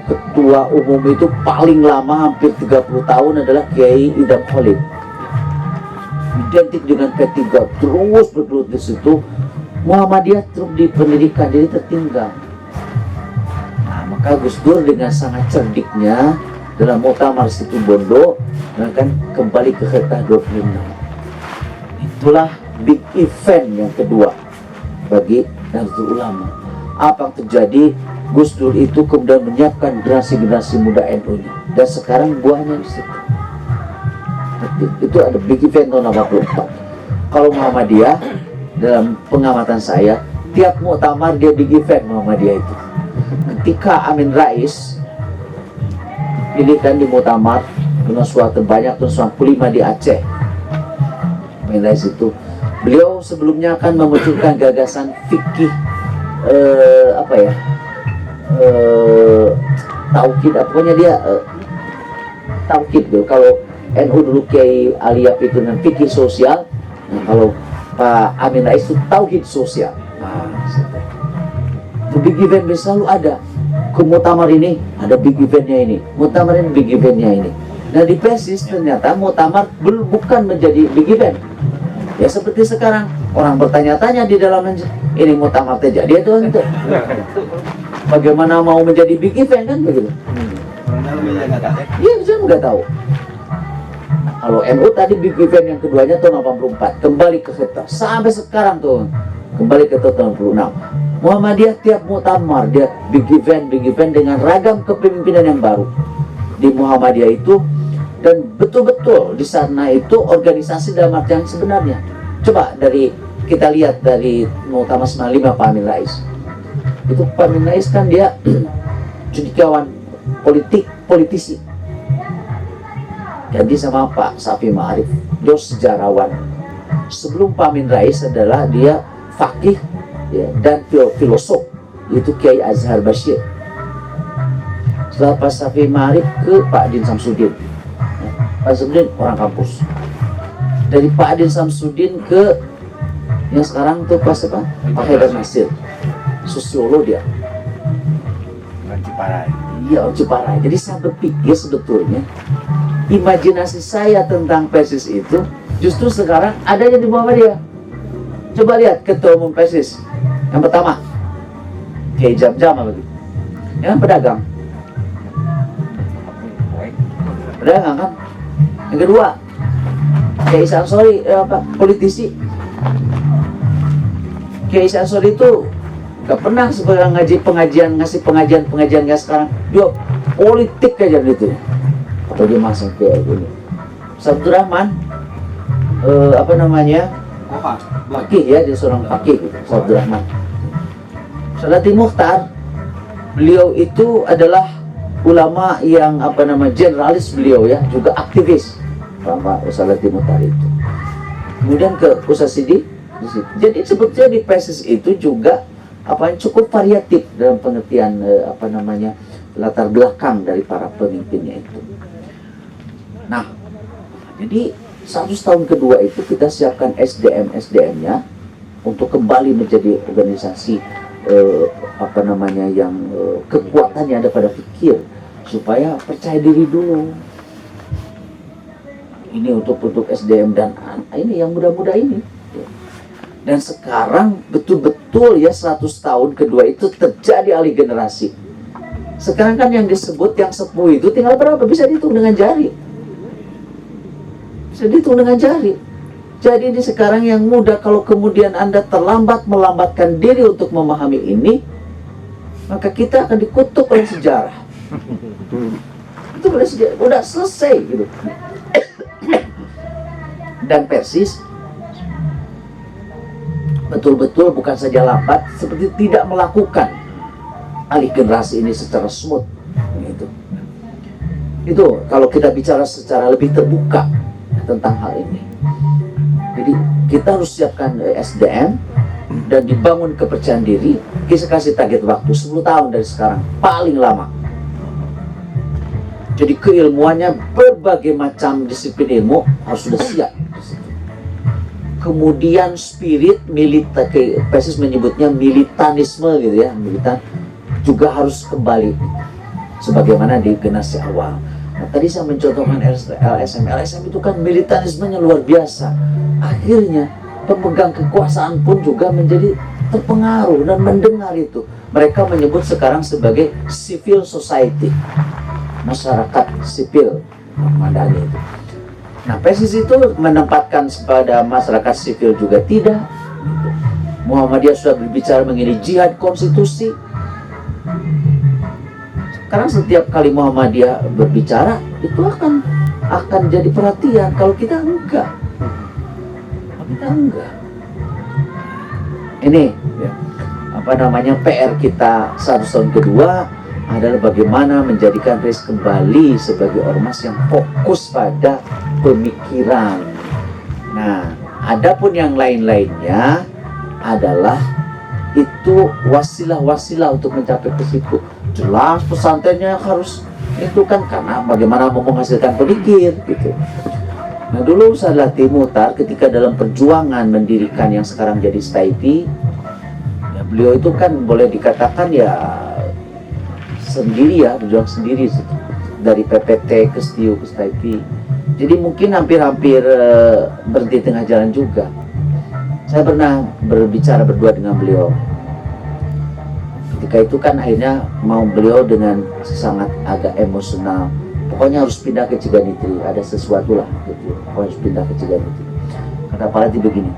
Ketua umum itu paling lama hampir 30 tahun adalah Kiai Idam Khalid, identik dengan P3, terus bergelut di situ. Muhammadiyah terus di pendidikan, jadi tertinggal. Nah, maka Gus Dur dengan sangat cerdiknya dalam Muktamar Situ Bondo akan kembali ke Khitah 26. Itulah big event yang kedua bagi Nahdlatul Ulama. Apa yang terjadi? Gus Dur itu kemudian menyiapkan generasi-generasi muda NU-nya, dan sekarang buahnya di situ. Itu ada big event tahun 84. Kalau Muhammadiyah, dalam pengamatan saya, tiap muktamar dia big event Muhammadiyah itu. Ketika Amin Rais ini kan di muktamar dengan suara terbanyak tahun 95 di Aceh, Amin Rais itu, beliau sebelumnya akan memunculkan gagasan fikih tauhid, pokoknya dia tauhid gitu. Kalau NU dulu Kiai Aliyab itu dengan fikih sosial, nah kalau Pak Amin Rais itu tauhid sosial. Nah, big event selalu ada. Ke muktamar ini ada big eventnya ini, muktamar ini big eventnya ini. Nah di Persis ternyata muktamar bukan menjadi big event. Ya seperti sekarang orang bertanya-tanya di dalam ini muktamar terjadi atau itu. Bagaimana mau menjadi big event kan begitu? Orang dalam aja nggak tahu. Iya saya nggak tahu. Kalau MU tadi big event yang keduanya tahun 84 kembali ke kita sampai sekarang tuh kembali ke tahun 86. Muhammadiyah tiap muktamar dia big event dengan ragam kepemimpinan yang baru di Muhammadiyah itu, dan betul-betul di sana itu organisasi dalam artian sebenarnya. Coba dari kita lihat dari muktamar 95 Pak Amin Rais itu, Pak Amin Rais kan dia cendekiawan politisi. Jadi sama Pak Safi Ma'arif dia sejarawan. Sebelum Pak Amin Rais adalah dia fakih ya, dan filosof, itu Kiai Azhar Bashir. Setelah Pak Safi Ma'arif ke Pak Din Samsudin. Pak Samsudin orang kampus. Dari Pak Din Samsudin ke yang sekarang tuh Pak Haidar Nasir, sosiolog dia. Ciparai. Iya, Ciparai. Jadi saya berpikir sebetulnya imajinasi saya tentang Persis itu justru sekarang adanya di Muhammadiyah. Coba lihat ketua umum Persis. Yang pertama, Kiai Jam-Jam apa gitu. Yang pedagang. Pedagang kan. Yang kedua, Kiai Sansori politisi. Kiai Sansori itu gak pernah sebagai ngasih pengajian kayak sekarang. Dia politik aja gitu. Atau dia masuk kayak gini. Sabtu Rahman fakih ya, dia seorang fakih gitu, Sabtu Rahman. Salati Mukhtar, beliau itu adalah ulama yang generalis beliau ya, juga aktivis ulama Salati Mukhtar itu. Kemudian ke Ustaz Sidi di situ. Jadi sebetulnya di Persis itu juga cukup variatif dalam pengertian latar belakang dari para pemimpinnya itu. Nah, jadi 100 tahun kedua itu kita siapkan SDM-nya untuk kembali menjadi organisasi yang kekuatannya ada pada pikir, supaya percaya diri dulu. Ini untuk SDM dan ini yang muda-muda ini. Dan sekarang betul-betul ya 100 tahun kedua itu terjadi alih generasi. Sekarang kan yang disebut yang sepuh itu tinggal berapa? Bisa dihitung dengan jari. Bisa dihitung dengan jari. Jadi ini sekarang yang muda, kalau kemudian Anda melambatkan diri untuk memahami ini, maka kita akan dikutuk oleh sejarah. Itu oleh sejarah, udah selesai gitu. Dan Persis betul-betul bukan saja lambat, seperti tidak melakukan alih generasi ini secara smooth. Itu kalau kita bicara secara lebih terbuka tentang hal ini. Jadi kita harus siapkan SDM dan dibangun kepercayaan diri. Kita kasih target waktu 10 tahun dari sekarang paling lama. Jadi keilmuannya berbagai macam disiplin ilmu harus sudah siap. Kemudian spirit militan, Persis menyebutnya militanisme gitu ya, militan juga harus kembali sebagaimana di generasi awal. Nah, tadi saya mencontohkan LSM itu kan militanismenya luar biasa. Akhirnya pemegang kekuasaan pun juga menjadi terpengaruh dan mendengar itu. Mereka menyebut sekarang sebagai civil society, masyarakat sipil madani itu. Nah, Persis itu menempatkan pada masyarakat sipil juga tidak. Muhammadiyah sudah berbicara mengenai jihad konstitusi. Karena setiap kali Muhammadiyah berbicara itu akan jadi perhatian. Kalau kita enggak, Ini ya, PR kita 100 tahun kedua adalah bagaimana menjadikan Persis kembali sebagai ormas yang fokus pada pemikiran. Nah, adapun yang lain-lainnya adalah itu wasilah-wasilah untuk mencapai ke situ. Jelas pesantrennya harus itu kan karena bagaimana mau menghasilkan pemikir gitu. Nah, dulu Salati Mukhtar ketika dalam perjuangan mendirikan yang sekarang jadi STAIPI, ya beliau itu kan boleh dikatakan ya sendiri ya, berjuang sendiri dari PPT ke STIU ke STIP. Jadi mungkin hampir-hampir berhenti tengah jalan juga. Saya pernah berbicara berdua dengan beliau. Ketika itu kan akhirnya mau beliau dengan sangat agak emosional. Pokoknya harus pindah ke Ciganitri, ada sesuatu lah gitu. Pokoknya harus pindah ke Ciganitri. Kata Pak Lati begini,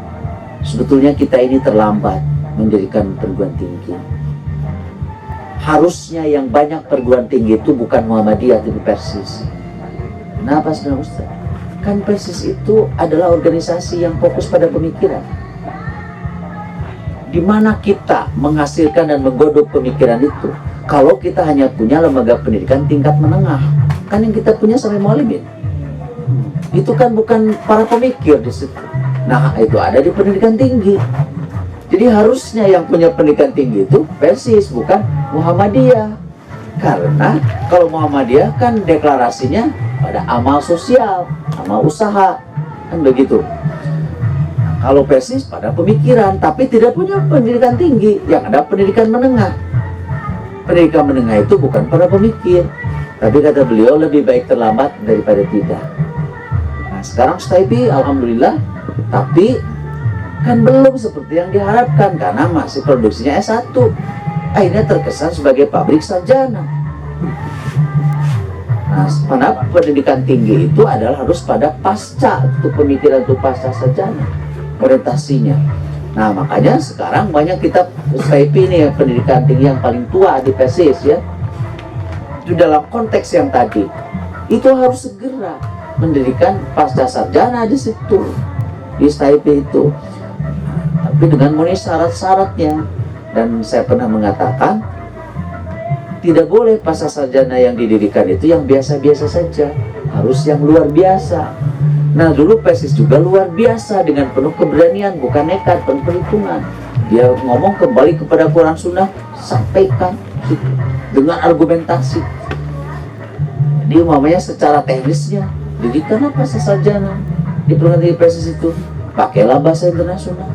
sebetulnya kita ini terlambat mendirikan perguruan tinggi. Harusnya yang banyak perguruan tinggi itu bukan Muhammadiyah tapi Persis. Kenapa sebenarnya Ustaz? Kan Persis itu adalah organisasi yang fokus pada pemikiran. Di mana kita menghasilkan dan menggodok pemikiran itu? Kalau kita hanya punya lembaga pendidikan tingkat menengah, kan yang kita punya sampai mualimin. Itu kan bukan para pemikir di situ. Nah, itu ada di pendidikan tinggi. Jadi harusnya yang punya pendidikan tinggi itu Persis, bukan Muhammadiyah. Karena kalau Muhammadiyah kan deklarasinya pada amal sosial, amal usaha, kan begitu. Kalau Persis pada pemikiran, tapi tidak punya pendidikan tinggi, yang ada pendidikan menengah. Pendidikan menengah itu bukan para pemikir, tapi kata beliau lebih baik terlambat daripada tidak. Nah sekarang STIP alhamdulillah, tapi kan belum seperti yang diharapkan karena masih produksinya S1. Akhirnya terkesan sebagai pabrik sarjana. Nah, karena pendidikan tinggi itu adalah harus pada pasca, itu pemikiran itu pasca sarjana orientasinya. Nah makanya sekarang banyak kitab STIP ini ya, pendidikan tinggi yang paling tua di Persis ya. Itu dalam konteks yang tadi itu harus segera mendirikan pasca sarjana di situ di STIP itu, tapi dengan memenuhi syarat-syaratnya. Dan saya pernah mengatakan tidak boleh pasca sarjana yang didirikan itu yang biasa-biasa saja, harus yang luar biasa. Nah dulu Persis juga luar biasa dengan penuh keberanian, bukan nekat, penuh perhitungan. Dia ngomong kembali kepada Quran Sunnah, sampaikan dengan argumentasi. Jadi umpamanya secara teknisnya didikan apa sarjana di perguruan tinggi Persis itu, pakailah bahasa internasional,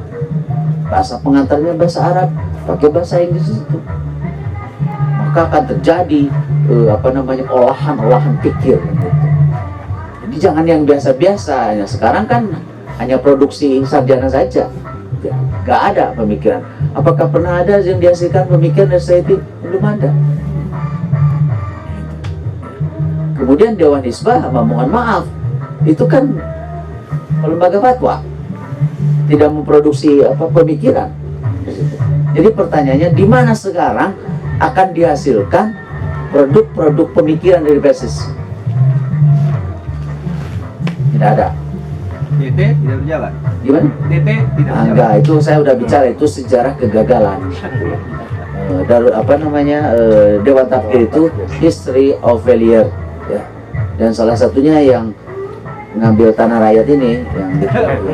bahasa pengantarnya bahasa Arab, pakai bahasa Inggris itu, maka akan terjadi olahan pikir gitu. Jadi jangan yang biasa-biasa. Sekarang kan hanya produksi sarjana saja, nggak ada pemikiran. Apakah pernah ada yang dihasilkan pemikiran dari STIP? Belum ada. Kemudian Dewan Hizbah, mohon maaf, itu kan lembaga fatwa, tidak memproduksi pemikiran. Jadi pertanyaannya, di mana sekarang akan dihasilkan produk-produk pemikiran dari Persis? Tidak ada. DT tidak berjalan. Gimana? DT tidak berjalan. Enggak, itu saya udah bicara, itu sejarah kegagalan. Dewan Takfir itu history of failure ya. Dan salah satunya yang ngambil tanah rakyat ini yang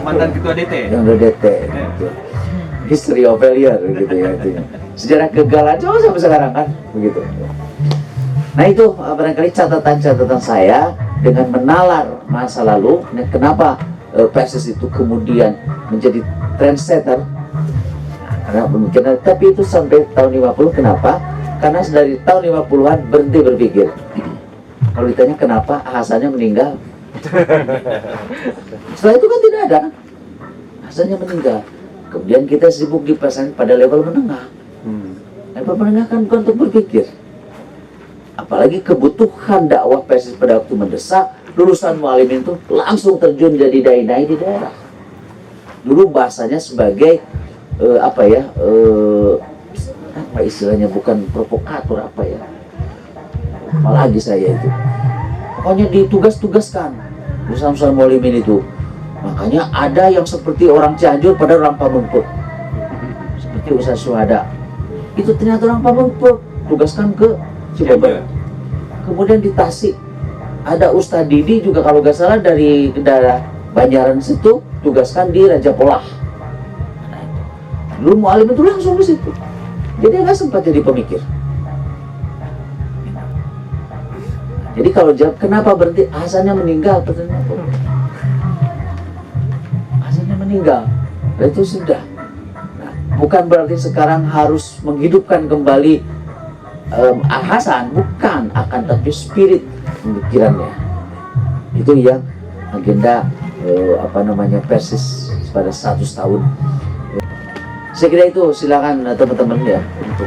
Mantan ketua DT. yang udah DT gitu. History of failure gitu ya itu. Sejarah kegagalan coba sampai sekarang kan begitu. Nah itu barangkali catatan-catatan saya dengan menalar masa lalu. Nah, kenapa Persis itu kemudian menjadi trendsetter? Karena pemikiran, tapi itu sampai tahun 50. Kenapa? Karena dari tahun 50-an berhenti berpikir. Kalau ditanya kenapa Hasannya meninggal, setelah itu kan tidak ada, Hasannya meninggal. Kemudian kita sibuk dipasang pada level menengah. Level menengah kan bukan untuk berpikir. Apalagi kebutuhan dakwah Persis pada waktu mendesak, lulusan mualimin itu langsung terjun jadi dai-dai di daerah. Dulu bahasanya sebagai apa istilahnya, bukan provokator apalagi saya itu. Pokoknya ditugas-tugaskan lulusan mualimin itu. Makanya ada yang seperti orang Cianjur pada orang Pamengpeuk, seperti Ustaz Syuhada. Itu ternyata orang Pamengpeuk, tugaskan ke Cirebon. Kemudian di Tasik ada Ustadz Didi juga kalau nggak salah dari daerah Banjaran situ, tugaskan di Raja Polah. Nah, dulu mualim itu langsung di situ. Jadi nggak sempat jadi pemikir. Jadi kalau jawab kenapa berhenti, Hasannya meninggal, Hasannya meninggal, itu sudah. Nah, Bukan berarti sekarang harus menghidupkan kembali Hasan, bukan, akan tapi spirit pemikirannya. Itu yang agenda Persis pada 100 tahun. Saya kira itu, silakan teman-teman ya.